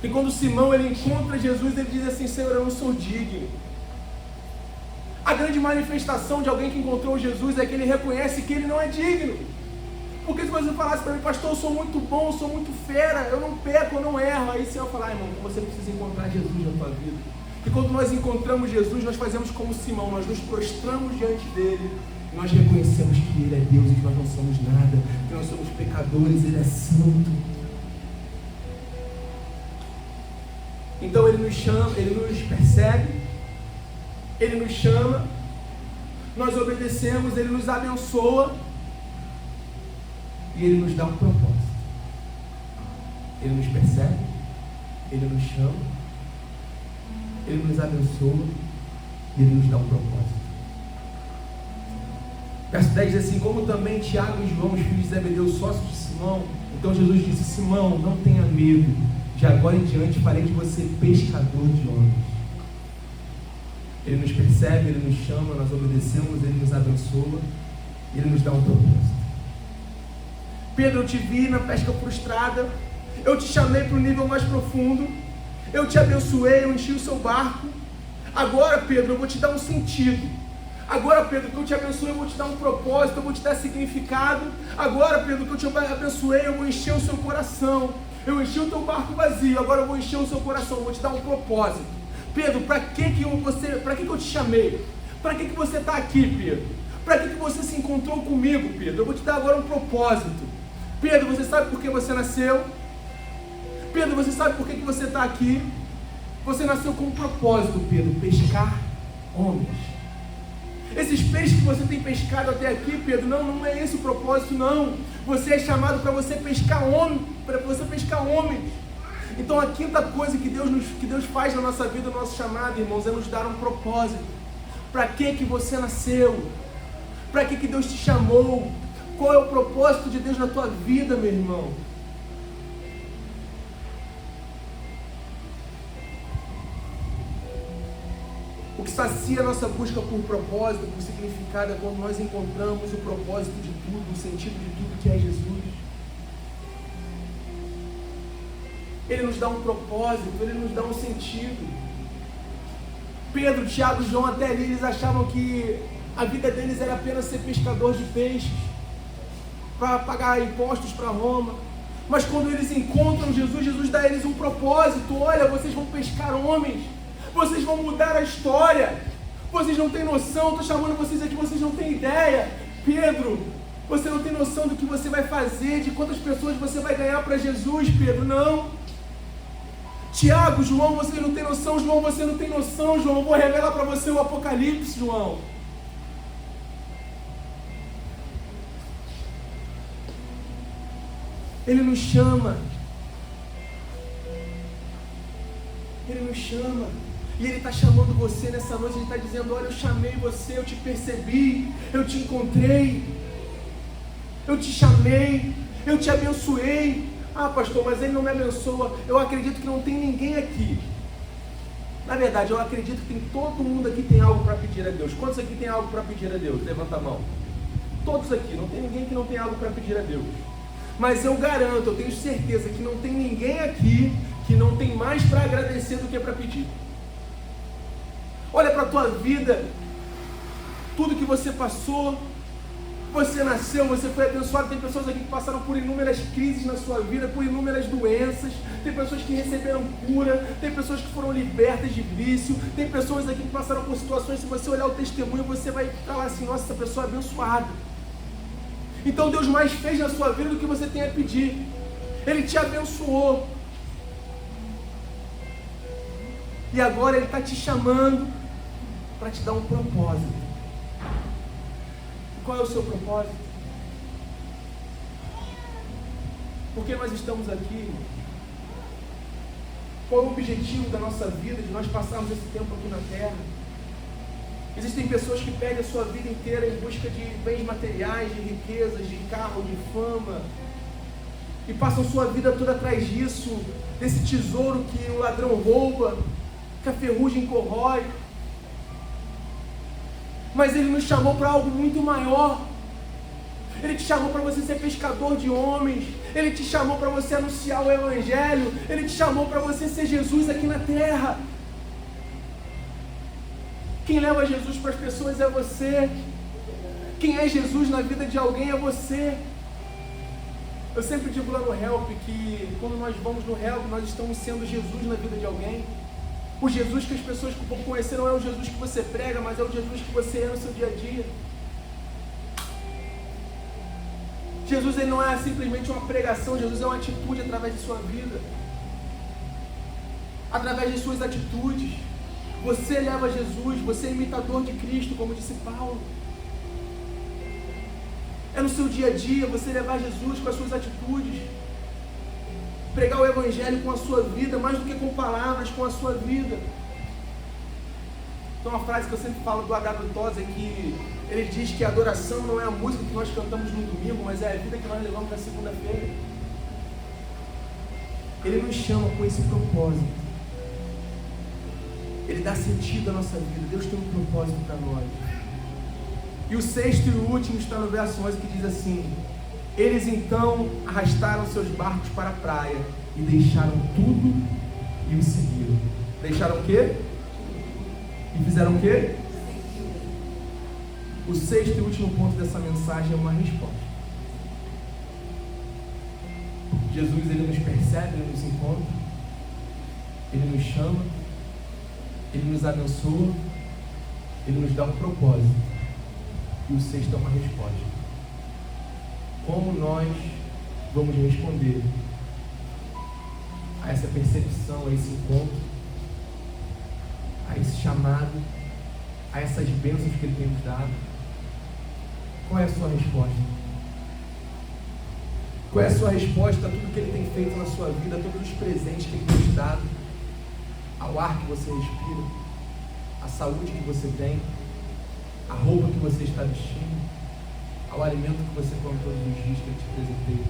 E quando Simão ele encontra Jesus, ele diz assim: Senhor, eu não sou digno. A grande manifestação de alguém que encontrou Jesus é que ele reconhece que ele não é digno. Porque se você falasse para mim: pastor, eu sou muito bom, eu sou muito fera, eu não peco, eu não erro, aí você vai falar: irmão, você precisa encontrar Jesus na tua vida. E quando nós encontramos Jesus, nós fazemos como Simão, nós nos prostramos diante dele, e nós reconhecemos que ele é Deus e que nós não somos nada, que nós somos pecadores, ele é santo. Então ele nos chama, ele nos percebe, ele nos chama, nós obedecemos, ele nos abençoa e ele nos dá um propósito. Ele nos percebe, ele nos chama, ele nos abençoa e ele nos dá um propósito. Verso 10 diz assim: como também Tiago e João, os filhos de Zebedeu, sócios de Simão, então Jesus disse: Simão, não tenha medo, de agora em diante farei de você pescador de homens. Ele nos percebe, ele nos chama, nós obedecemos, ele nos abençoa, ele nos dá um propósito. Pedro, eu te vi na pesca frustrada, eu te chamei para o nível mais profundo, eu te abençoei, eu enchi o seu barco. Agora, Pedro, eu vou te dar um sentido. Agora, Pedro, que eu te abençoei, eu vou te dar um propósito, eu vou te dar significado. Agora, Pedro, que eu te abençoei, eu vou encher o seu coração. Eu enchi o teu barco vazio, agora eu vou encher o seu coração, eu vou te dar um propósito. Pedro, para que eu te chamei? Para que você está aqui, Pedro? Para que você se encontrou comigo, Pedro? Eu vou te dar agora um propósito. Pedro, você sabe por que você nasceu? Pedro, você sabe por que você está aqui? Você nasceu com um propósito, Pedro: pescar homens. Esses peixes que você tem pescado até aqui, Pedro, não é esse o propósito, não. Você é chamado para você pescar homens, Então a quinta coisa que Deus faz na nossa vida, no nosso chamado, irmãos, é nos dar um propósito. Para que você nasceu? Para que Deus te chamou? Qual é o propósito de Deus na tua vida, meu irmão? O que sacia a nossa busca por propósito, por significado, é quando nós encontramos o propósito de tudo, o sentido de tudo que é Jesus. Ele nos dá um propósito, ele nos dá um sentido. Pedro, Tiago e João, até ali, eles achavam que a vida deles era apenas ser pescador de peixes, para pagar impostos para Roma. Mas quando eles encontram Jesus, Jesus dá a eles um propósito: olha, vocês vão pescar homens, vocês vão mudar a história, vocês não têm noção, estou chamando vocês aqui, vocês não têm ideia. Pedro, você não tem noção do que você vai fazer, de quantas pessoas você vai ganhar para Jesus, Pedro, não. Tiago, João, você não tem noção, João, você não tem noção, João, eu vou revelar para você o Apocalipse, João. Ele nos chama. Ele nos chama. E Ele está chamando você nessa noite. Ele está dizendo: olha, eu chamei você, eu te percebi, eu te encontrei, eu te chamei, eu te abençoei. Ah, pastor, mas Ele não me abençoa. Eu acredito que não tem ninguém aqui. Na verdade, eu acredito que tem todo mundo aqui tem algo para pedir a Deus. Quantos aqui tem algo para pedir a Deus? Levanta a mão. Todos aqui, não tem ninguém que não tem algo para pedir a Deus. Mas eu garanto, eu tenho certeza que não tem ninguém aqui que não tem mais para agradecer do que para pedir. Olha para a tua vida, tudo que você passou, você nasceu, você foi abençoado. Tem pessoas aqui que passaram por inúmeras crises na sua vida, por inúmeras doenças. Tem pessoas que receberam cura, tem pessoas que foram libertas de vício, tem pessoas aqui que passaram por situações, se você olhar o testemunho, você vai falar assim: nossa, essa pessoa é abençoada. Então Deus mais fez na sua vida do que você tem a pedir. Ele te abençoou. E agora Ele está te chamando para te dar um propósito. E qual é o seu propósito? Por que nós estamos aqui? Qual é o objetivo da nossa vida, de nós passarmos esse tempo aqui na Terra? Existem pessoas que perdem a sua vida inteira em busca de bens materiais, de riquezas, de carro, de fama, e passam sua vida toda atrás disso, desse tesouro que o ladrão rouba, que a ferrugem corrói. Mas Ele nos chamou para algo muito maior. Ele te chamou para você ser pescador de homens. Ele te chamou para você anunciar o Evangelho. Ele te chamou para você ser Jesus aqui na terra. Quem leva Jesus para as pessoas é você. Quem é Jesus na vida de alguém é você. Eu sempre digo lá no Help que quando nós vamos no Help, nós estamos sendo Jesus na vida de alguém. O Jesus que as pessoas vão conhecer não é o Jesus que você prega, mas é o Jesus que você é no seu dia a dia. Jesus, ele não é simplesmente uma pregação, Jesus é uma atitude através de sua vida. Através de suas atitudes. Você leva Jesus, você é imitador de Cristo, como disse Paulo. É no seu dia a dia você levar Jesus com as suas atitudes. Pregar o Evangelho com a sua vida, mais do que com palavras, com a sua vida. Tem uma frase que eu sempre falo do H.W. Tozer, que ele diz que a adoração não é a música que nós cantamos no domingo, mas é a vida que nós levamos na segunda-feira. Ele nos chama com esse propósito. Ele dá sentido à nossa vida. Deus tem um propósito para nós. E o sexto e o último está no verso 11, que diz assim: eles então arrastaram seus barcos para a praia e deixaram tudo e o seguiram. Deixaram o quê? E fizeram o quê? O sexto e último ponto dessa mensagem é uma resposta. Jesus, ele nos percebe, ele nos encontra, ele nos chama, ele nos abençoa, ele nos dá um propósito. E o sexto é uma resposta. Como nós vamos responder a essa percepção, a esse encontro, a esse chamado, a essas bênçãos que ele tem nos dado? Qual é a sua resposta? Qual é a sua resposta a tudo que ele tem feito na sua vida, a todos os presentes que ele tem te dado, ao ar que você respira, à saúde que você tem, à roupa que você está vestindo, ao alimento que você come todos os dias que ele te presenteia?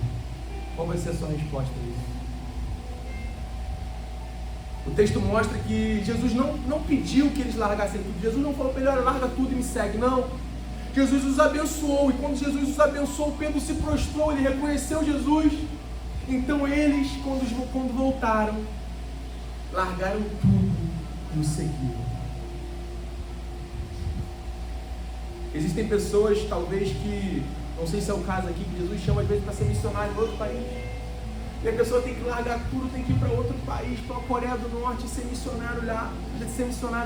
Qual vai ser a sua resposta a isso? O texto mostra que Jesus não pediu que eles largassem tudo. Jesus não falou para ele: olha, larga tudo e me segue. Não. Jesus os abençoou. E quando Jesus os abençoou, Pedro se prostrou, ele reconheceu Jesus. Então eles, quando voltaram, largaram tudo e o seguiram. Existem pessoas, talvez, que, não sei se é o caso aqui, que Jesus chama às vezes para ser missionário em outro país. E a pessoa tem que largar tudo, tem que ir para outro país, para a Coreia do Norte, ser missionário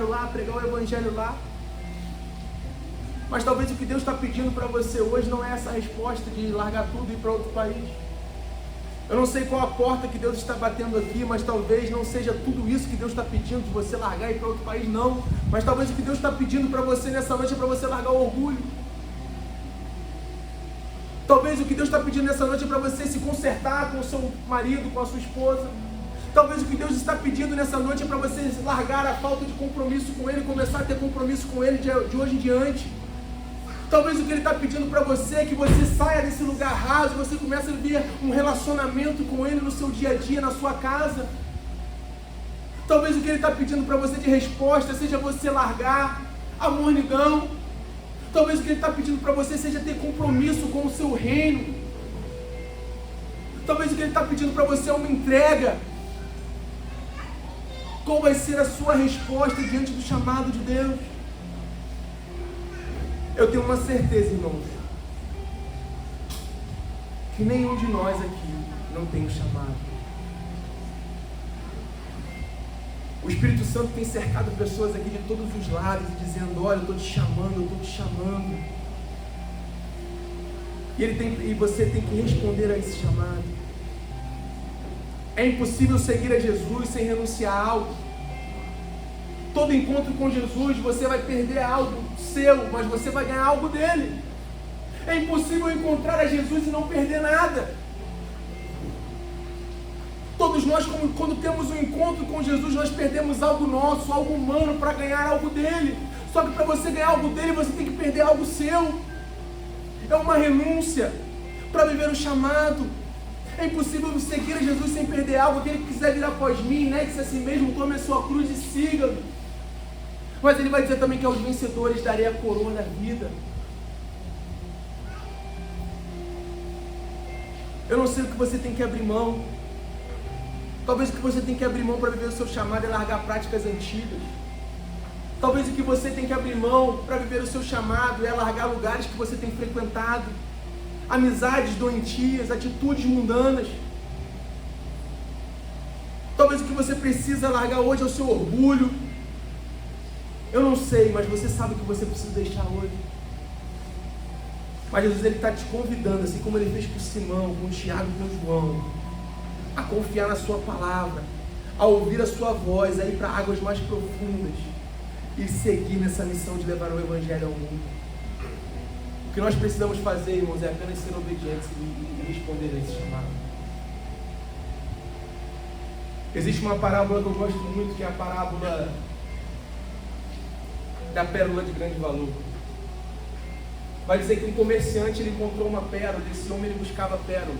lá, pregar o Evangelho lá. Mas talvez o que Deus está pedindo para você hoje não é essa resposta de largar tudo e ir para outro país. Eu não sei qual a porta que Deus está batendo aqui, mas talvez não seja tudo isso que Deus está pedindo, de você largar e ir para outro país, não. Mas talvez o que Deus está pedindo para você nessa noite é para você largar o orgulho. Talvez o que Deus está pedindo nessa noite é para você se consertar com o seu marido, com a sua esposa. Talvez o que Deus está pedindo nessa noite é para você largar a falta de compromisso com Ele, começar a ter compromisso com Ele de hoje em diante. Talvez o que Ele está pedindo para você é que você saia desse lugar raso, você comece a viver um relacionamento com Ele no seu dia a dia, na sua casa. Talvez o que Ele está pedindo para você de resposta seja você largar a mornidão. Talvez o que Ele está pedindo para você seja ter compromisso com o seu reino. Talvez o que Ele está pedindo para você é uma entrega. Qual vai ser a sua resposta diante do chamado de Deus? Eu tenho uma certeza, irmãos, que nenhum de nós aqui não tem um chamado. O Espírito Santo tem cercado pessoas aqui de todos os lados, dizendo: olha, eu estou te chamando, eu estou te chamando. E você tem que responder a esse chamado. É impossível seguir a Jesus sem renunciar a algo. Todo encontro com Jesus, você vai perder algo seu, mas você vai ganhar algo dele. É impossível encontrar a Jesus e não perder nada. Todos nós, quando temos um encontro com Jesus, nós perdemos algo nosso, algo humano, para ganhar algo dele. Só que para você ganhar algo dele, você tem que perder algo seu. É uma renúncia para viver o chamado. É impossível seguir a Jesus sem perder algo. Aquele que quiser vir após mim, negue-se a si mesmo, tome a sua cruz e siga-me. Mas ele vai dizer também que aos vencedores darei a coroa da vida. Eu não sei o que você tem que abrir mão. Talvez o que você tem que abrir mão para viver o seu chamado é largar práticas antigas. Talvez o que você tem que abrir mão para viver o seu chamado é largar lugares que você tem frequentado, amizades doentias, atitudes mundanas. Talvez o que você precisa largar hoje é o seu orgulho. Eu não sei, mas você sabe o que você precisa deixar hoje. Mas Jesus, Ele está te convidando, assim como Ele fez com Simão, com Tiago e com João, a confiar na sua palavra, a ouvir a sua voz, a ir para águas mais profundas e seguir nessa missão de levar o Evangelho ao mundo. O que nós precisamos fazer, irmãos, é apenas ser obedientes e responder a esse chamado. Existe uma parábola que eu gosto muito, que é a parábola da pérola de grande valor. Vai dizer que um comerciante ele encontrou uma pérola, esse homem ele buscava pérolas.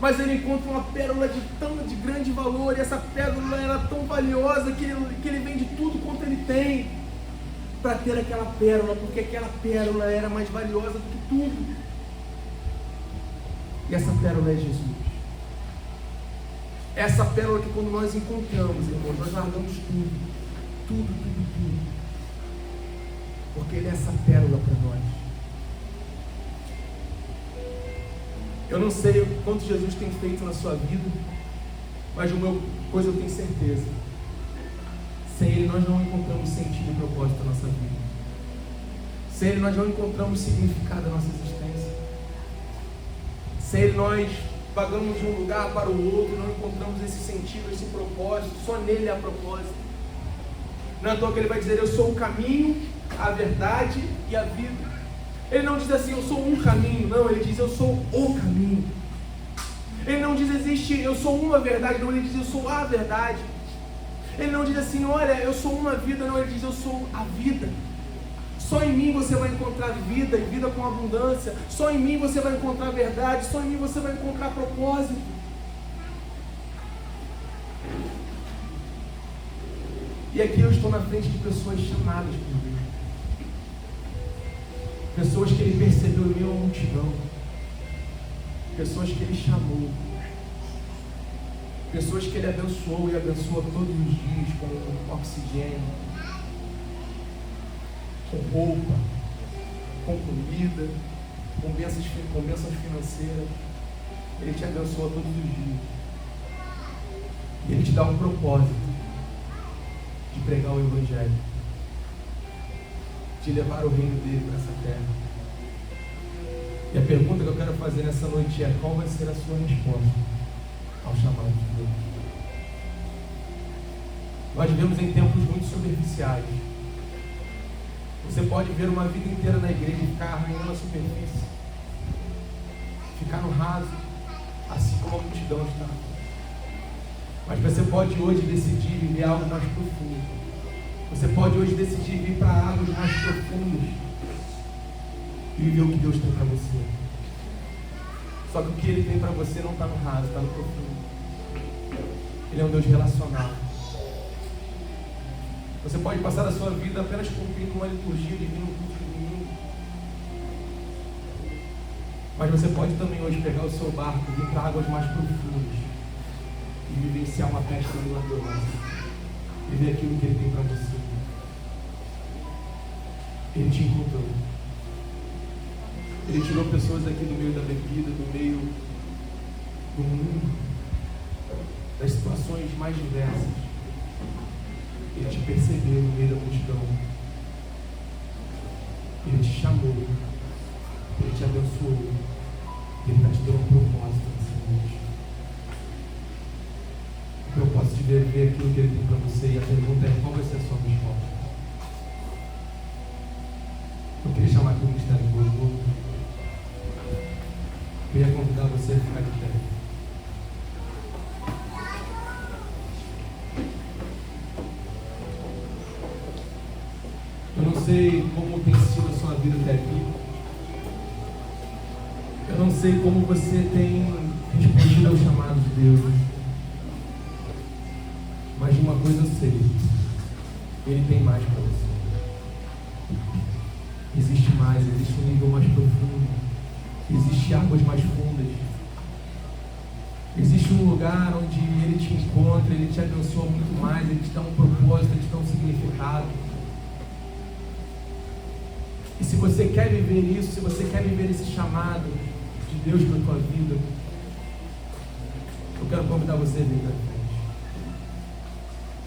Mas ele encontra uma pérola de grande valor, e essa pérola era tão valiosa que ele vende tudo quanto ele tem para ter aquela pérola, porque aquela pérola era mais valiosa do que tudo. E essa pérola é Jesus. Essa pérola que quando nós encontramos, irmãos, nós largamos tudo. Porque Ele é essa pérola para nós. Eu não sei o quanto Jesus tem feito na sua vida, mas uma coisa eu tenho certeza: sem Ele nós não encontramos sentido e propósito na nossa vida. Sem Ele nós não encontramos significado na nossa existência. Sem Ele nós vagamos de um lugar para o outro, não encontramos esse sentido, esse propósito. Só nele há propósito. Não é à toa que Ele vai dizer: eu sou o caminho, a verdade e a vida. Ele não diz assim: eu sou um caminho. Não, Ele diz: eu sou o caminho. Ele não diz: existe, eu sou uma verdade. Não, Ele diz: eu sou a verdade. Ele não diz assim: olha, eu sou uma vida. Não, Ele diz: eu sou a vida. Só em mim você vai encontrar vida, e vida com abundância. Só em mim você vai encontrar verdade. Só em mim você vai encontrar propósito. E aqui eu estou na frente de pessoas chamadas por Deus. Pessoas que Ele percebeu em meio à multidão. Pessoas que Ele chamou. Pessoas que Ele abençoou e abençoa todos os dias com oxigênio, com roupa, com comida, com bênçãos financeiras. Ele te abençoa todos os dias. E Ele te dá um propósito de pregar o Evangelho, de levar o reino dele para essa terra. E a pergunta que eu quero fazer nessa noite é: qual vai ser a sua resposta ao chamado de Deus? Nós vivemos em tempos muito superficiais. Você pode ver uma vida inteira na igreja e ficar arranhando a superfície, ficar no raso, assim como a multidão está. Mas você pode hoje decidir viver algo mais profundo. Você pode hoje decidir vir para águas mais profundas e viver o que Deus tem para você. Só que o que Ele tem para você não está no raso, está no profundo. Ele é um Deus relacional. Você pode passar a sua vida apenas cumprindo uma liturgia de vir no culto de domingo. Mas você pode também hoje pegar o seu barco, vir para águas mais profundas e vivenciar uma festa do Adonai. Viver aquilo que Ele tem para você. Ele te encontrou. Ele tirou pessoas aqui do meio da bebida, do meio do mundo, das situações mais diversas. Ele te percebeu no meio da multidão. Ele te chamou. Ele te abençoou. Ele está te dando um propósito nessa noite. O propósito de viver aquilo que Ele tem para você. E a pergunta é: qual vai ser a sua resposta? Eu queria chamar aqui o Ministério do Louvor. Eu queria convidar você a ficar de pé. Eu não sei como tem sido a sua vida até aqui. Eu não sei como você tem respondido ao chamado de Deus. Mas de uma coisa eu sei: Ele tem mais para você. Existe mais, existe um nível mais profundo. Existe águas mais fundas. Existe um lugar onde Ele te encontra, Ele te abençoa muito mais, Ele te dá um propósito, Ele te dá um significado. E se você quer viver isso, se você quer viver esse chamado de Deus para a tua vida, eu quero convidar você a vir para frente.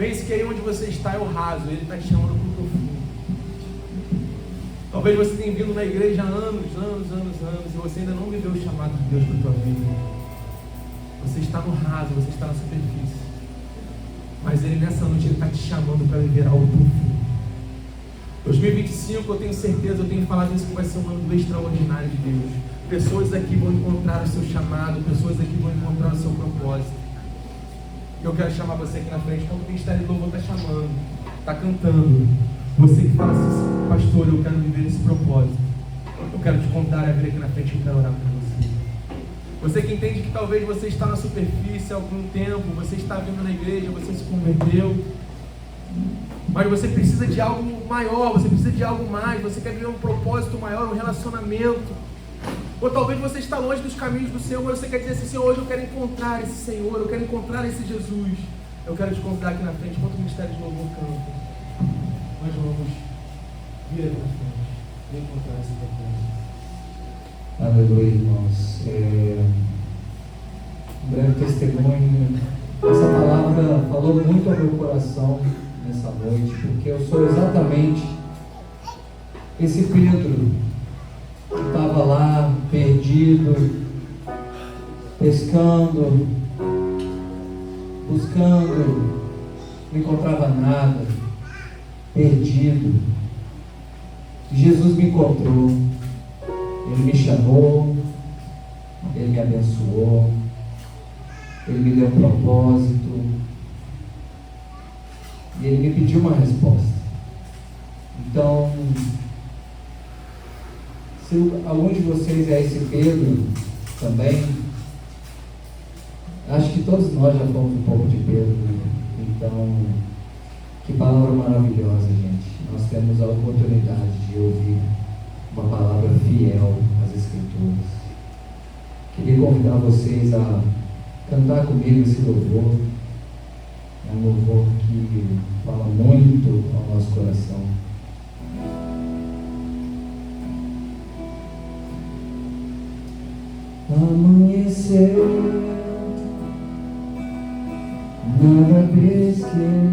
Pense que aí onde você está é o raso, Ele está te chamando para o profundo. Talvez você tenha vindo na igreja há anos, e você ainda não viveu o chamado de Deus para a tua vida. Você está no raso, você está na superfície. Mas Ele nessa noite Ele está te chamando para viver algo profundo. 2025, eu tenho certeza, eu tenho falado isso, que vai ser um ano extraordinário de Deus. Pessoas aqui vão encontrar o seu chamado, pessoas aqui vão encontrar o seu propósito. Eu quero chamar você aqui na frente, quando quem está de louvor está chamando, está cantando. Você que fala assim, pastor, eu quero viver esse propósito. Eu quero te convidar a vir aqui na frente, eu quero orar por você. Você que entende que talvez você está na superfície há algum tempo, você está vindo na igreja, você se converteu, mas você precisa de algo maior, você precisa de algo mais, você quer viver um propósito maior, um relacionamento. Ou talvez você está longe dos caminhos do Senhor, mas você quer dizer assim, Senhor, hoje eu quero encontrar esse Senhor, eu quero encontrar esse Jesus. Eu quero te convidar aqui na frente, enquanto o Ministério de Louvor canta, nós vamos vir aqui na frente e encontrar esse propósito. Aleluia, irmãos. Um breve testemunho. Essa palavra falou muito ao meu coração nessa noite, porque eu sou exatamente esse Pedro que estava lá perdido, pescando, buscando, não encontrava nada, perdido. E Jesus me encontrou, Ele me chamou, Ele me abençoou, Ele me deu um propósito e Ele me pediu uma resposta. Então, se algum de vocês é esse Pedro também, acho que todos nós já fomos um pouco de Pedro, né? Então, que palavra maravilhosa, gente. Nós temos a oportunidade de ouvir uma palavra fiel às Escrituras. Queria convidar vocês a cantar comigo esse louvor. É um louvor que fala muito ao nosso coração. Amanheceu, nada pesquei,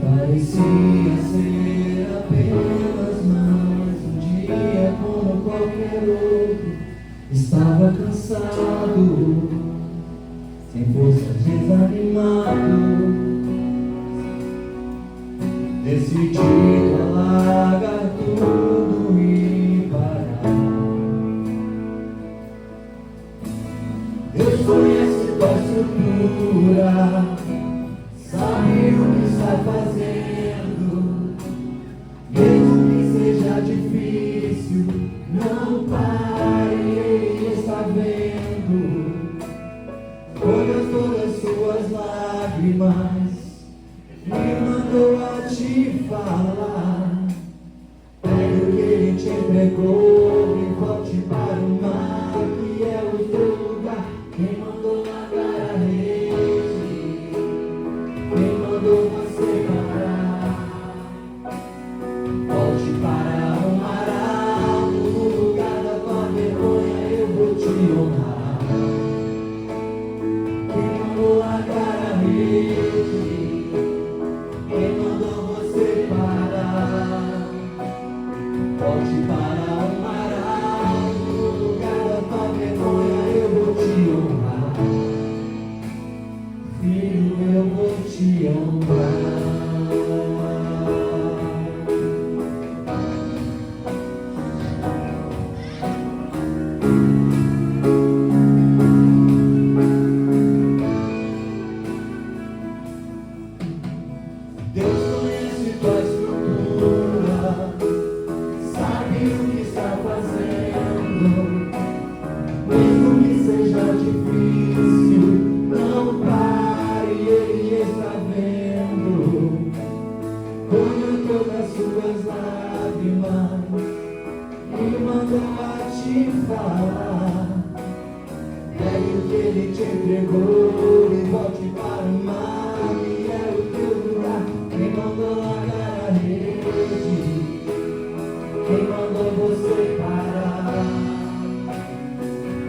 parecia ser apenas mais um dia como qualquer outro. Estava cansado, sem força, desanimado, decidido a largar tudo e parar. Deus conhece tua estrutura, sabe o que está fazendo, mesmo que seja difícil, não pare, Ele está vendo. Colheu todas suas lágrimas e mandou a te falar. Pegue o que Ele te entregou e volte para o mar, que é o teu lugar. Quem mandou largar a rede? Quem mandou você parar? Volte para o mar alto, no lugar da tua vergonha eu vou te honrar. Quem mandou largar a rede? Quem mandou você parar? Volte para o mar alto, no lugar da tua vergonha eu vou te honrar. Filho, eu vou te honrar.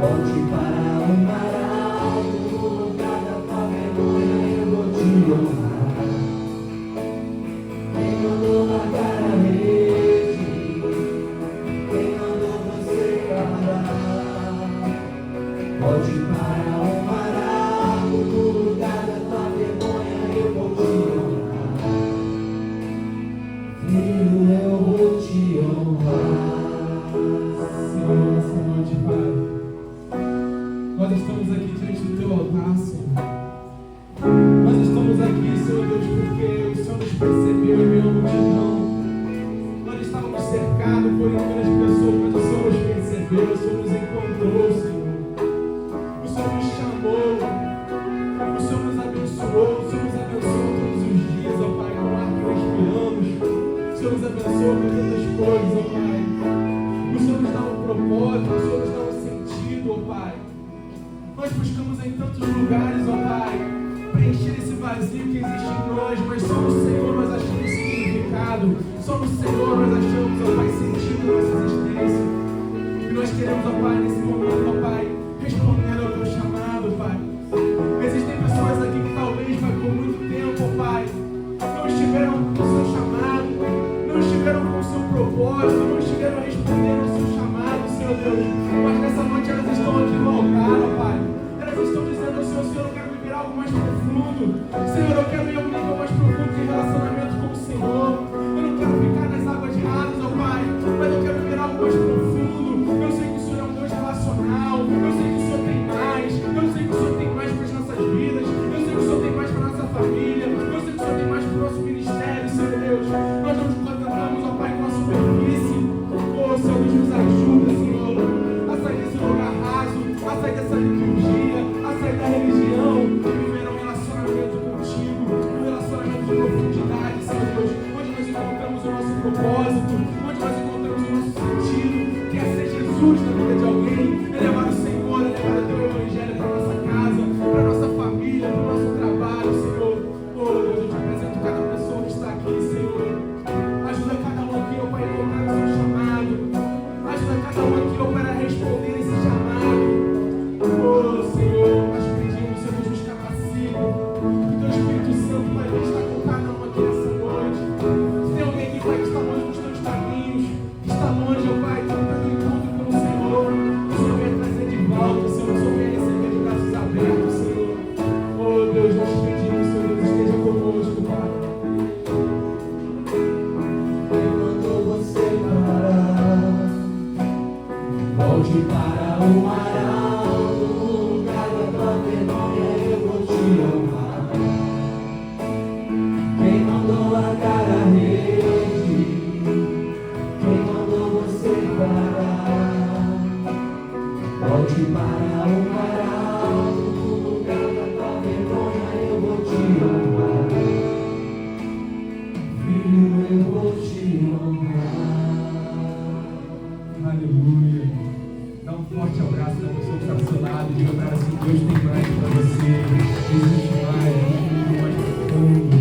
Volte para o mar alto, no lugar da tua vergonha Senhor por tantas coisas, ó Pai. O Senhor nos dá um propósito, o Senhor nos dá um sentido, ó Pai. Nós buscamos em tantos lugares, ó Pai, preencher esse vazio que existe em nós, mas só no Senhor nós achamos significado, só no Senhor nós achamos, ó Pai, sentido na nossa existência. E nós queremos, ó Pai, nesse momento, ó Pai, responder ao teu chamado, Pai. Existem pessoas aqui que talvez, Pai, por muito tempo, ó Pai, não estiveram com o seu chamado, não estiveram com o seu propósito, não estiveram respondendo ao seu chamado, Senhor Deus. Mas nessa noite elas estão aqui no altar, ó Pai. Elas estão dizendo ao Senhor, Senhor, eu quero viver algo mais profundo. Senhor, eu quero ir a um nível mais profundo de relacionamento com o Senhor. Eu não quero ficar nas águas rasas, ó Pai, mas eu quero viver algo mais profundo. Eu sei que o Senhor é um Deus relacional, eu sei que o Senhor tem mais, eu sei que o Senhor tem mais para as nossas vidas, eu sei que o Senhor tem mais para a nossa família, eu sei que o Senhor tem mais para o nosso ministério, Senhor Deus. Nós não nos contentamos, ó Pai, com a superfície. Oh, Senhor, nos ajuda, Senhor, a sair desse lugar raso, a sair dessa liturgia, a sair da religião e viver um relacionamento contigo, um relacionamento de profundidade, Senhor Deus, onde nós encontramos o nosso propósito, onde nós encontramos o nosso sentido, que é ser Jesus na vida de alguém, é levar o Senhor, é levar o teu evangelho para a nossa casa, para a nossa família, para o nosso trabalho, Senhor. Oh, Deus, eu te apresento cada pessoa que está aqui, Senhor. Ajuda cada um aqui, ó Pai, a encontrar o seu chamado. Ajuda cada um aqui, ó Pai, a responder esse chamado. Oh, Senhor, nós pedimos, Senhor, Deus, nos capacite. Que teu Espírito Santo, Pai, está com cada um aqui nessa noite. Se tem alguém aqui, Pai, que está longe dos teus caminhos, que está longe, ó Pai, tentando encontro com o Senhor, o Senhor venha trazer de volta, Senhor, o Senhor venha receber de braços abertos, Senhor. Oh, Deus, nós pedimos, Senhor, Deus, esteja conosco, Pai. Volte para o arauto, no lugar da tua vergonha eu vou te amar. Quem mandou a cara rede? Quem mandou você parar? Volte para o arauto, no lugar da tua vergonha eu vou te amar. Filho, eu vou te honrar. Aleluia. Dá um forte abraço da pessoa que está do seu lado e diga para ela assim: Deus tem mais para você. Existe mais, existe mais profundo.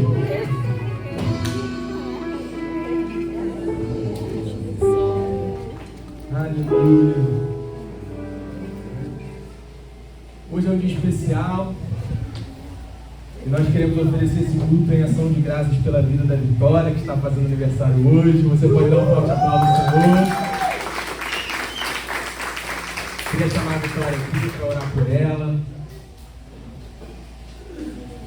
Aleluia. Hoje é um dia especial e nós queremos oferecer esse culto em ação de graças pela vida da Vitória, que está fazendo aniversário hoje. Você pode dar um forte aplauso ao Senhor. Queria chamar a Vitória aqui para orar por ela.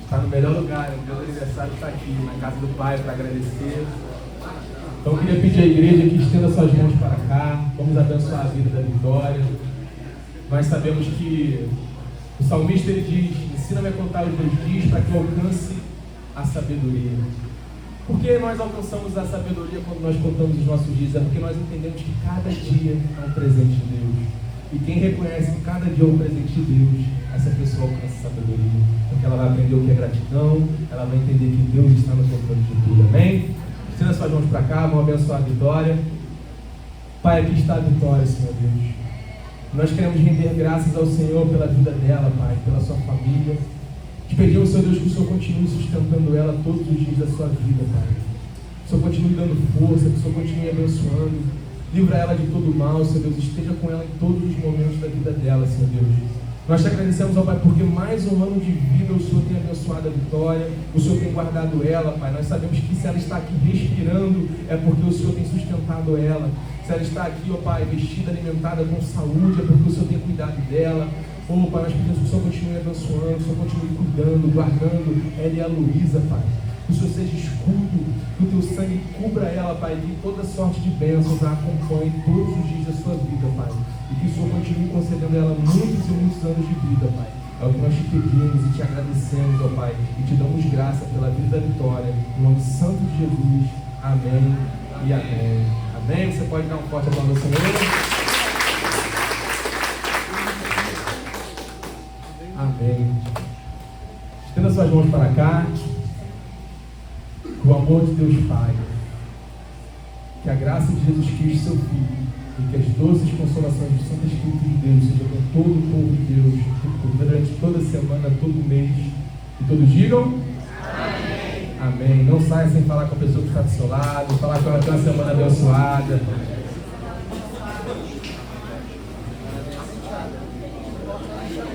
Está no melhor lugar, o meu aniversário está aqui, na casa do Pai, para agradecer. Então eu queria pedir à igreja que estenda suas mãos para cá. Vamos abençoar a vida da Vitória. Nós sabemos que o salmista ele diz: ensina-me a contar os meus dias para que eu alcance a sabedoria. Por que nós alcançamos a sabedoria quando nós contamos os nossos dias? É porque nós entendemos que cada dia é um presente de Deus. E quem reconhece que cada dia é um presente de Deus, essa pessoa alcança sabedoria. Porque ela vai aprender o que é gratidão, ela vai entender que Deus está no controle de tudo. Amém? Estenda suas mãos para cá, vamos abençoar a Vitória. Pai, aqui está a Vitória, Senhor Deus. Nós queremos render graças ao Senhor pela vida dela, Pai, pela sua família. Te pedimos, Senhor Deus, que o Senhor continue sustentando ela todos os dias da sua vida, Pai. Que o Senhor continue dando força, que o Senhor continue abençoando. Livra ela de todo mal, Senhor Deus. Esteja com ela em todos os momentos da vida dela, Senhor Deus. Nós te agradecemos, ó Pai, porque mais um ano de vida o Senhor tem abençoado a Vitória, o Senhor tem guardado ela, Pai. Nós sabemos que se ela está aqui respirando, é porque o Senhor tem sustentado ela. Se ela está aqui, ó Pai, vestida, alimentada com saúde, é porque o Senhor tem cuidado dela. Oh, Pai, nós pedimos que o Senhor continue abençoando, que o Senhor continue cuidando, guardando ela e a Luísa, Pai. Que o Senhor seja escudo, que o teu sangue cubra ela, Pai, que toda sorte de bênçãos a acompanhe todos os dias da sua vida, Pai. E que o Senhor continue concedendo a ela muitos e muitos anos de vida, Pai. É o que nós te pedimos e te agradecemos, ó Pai, e te damos graça pela vida da Vitória. Em nome santo de Jesus. Amém e amém. Amém? Você pode dar um forte aplauso ao Senhor? Amém. Estenda suas mãos para cá. O amor de Deus Pai, Que a graça de Jesus Cristo, seu Filho, e que as doces consolações do Santo Espírito de Deus sejam com todo o povo de Deus, durante toda a semana, todo mês. E todos digam? Amém. Amém. Não saia sem falar com a pessoa que está do seu lado, falar com ela que é uma semana abençoada.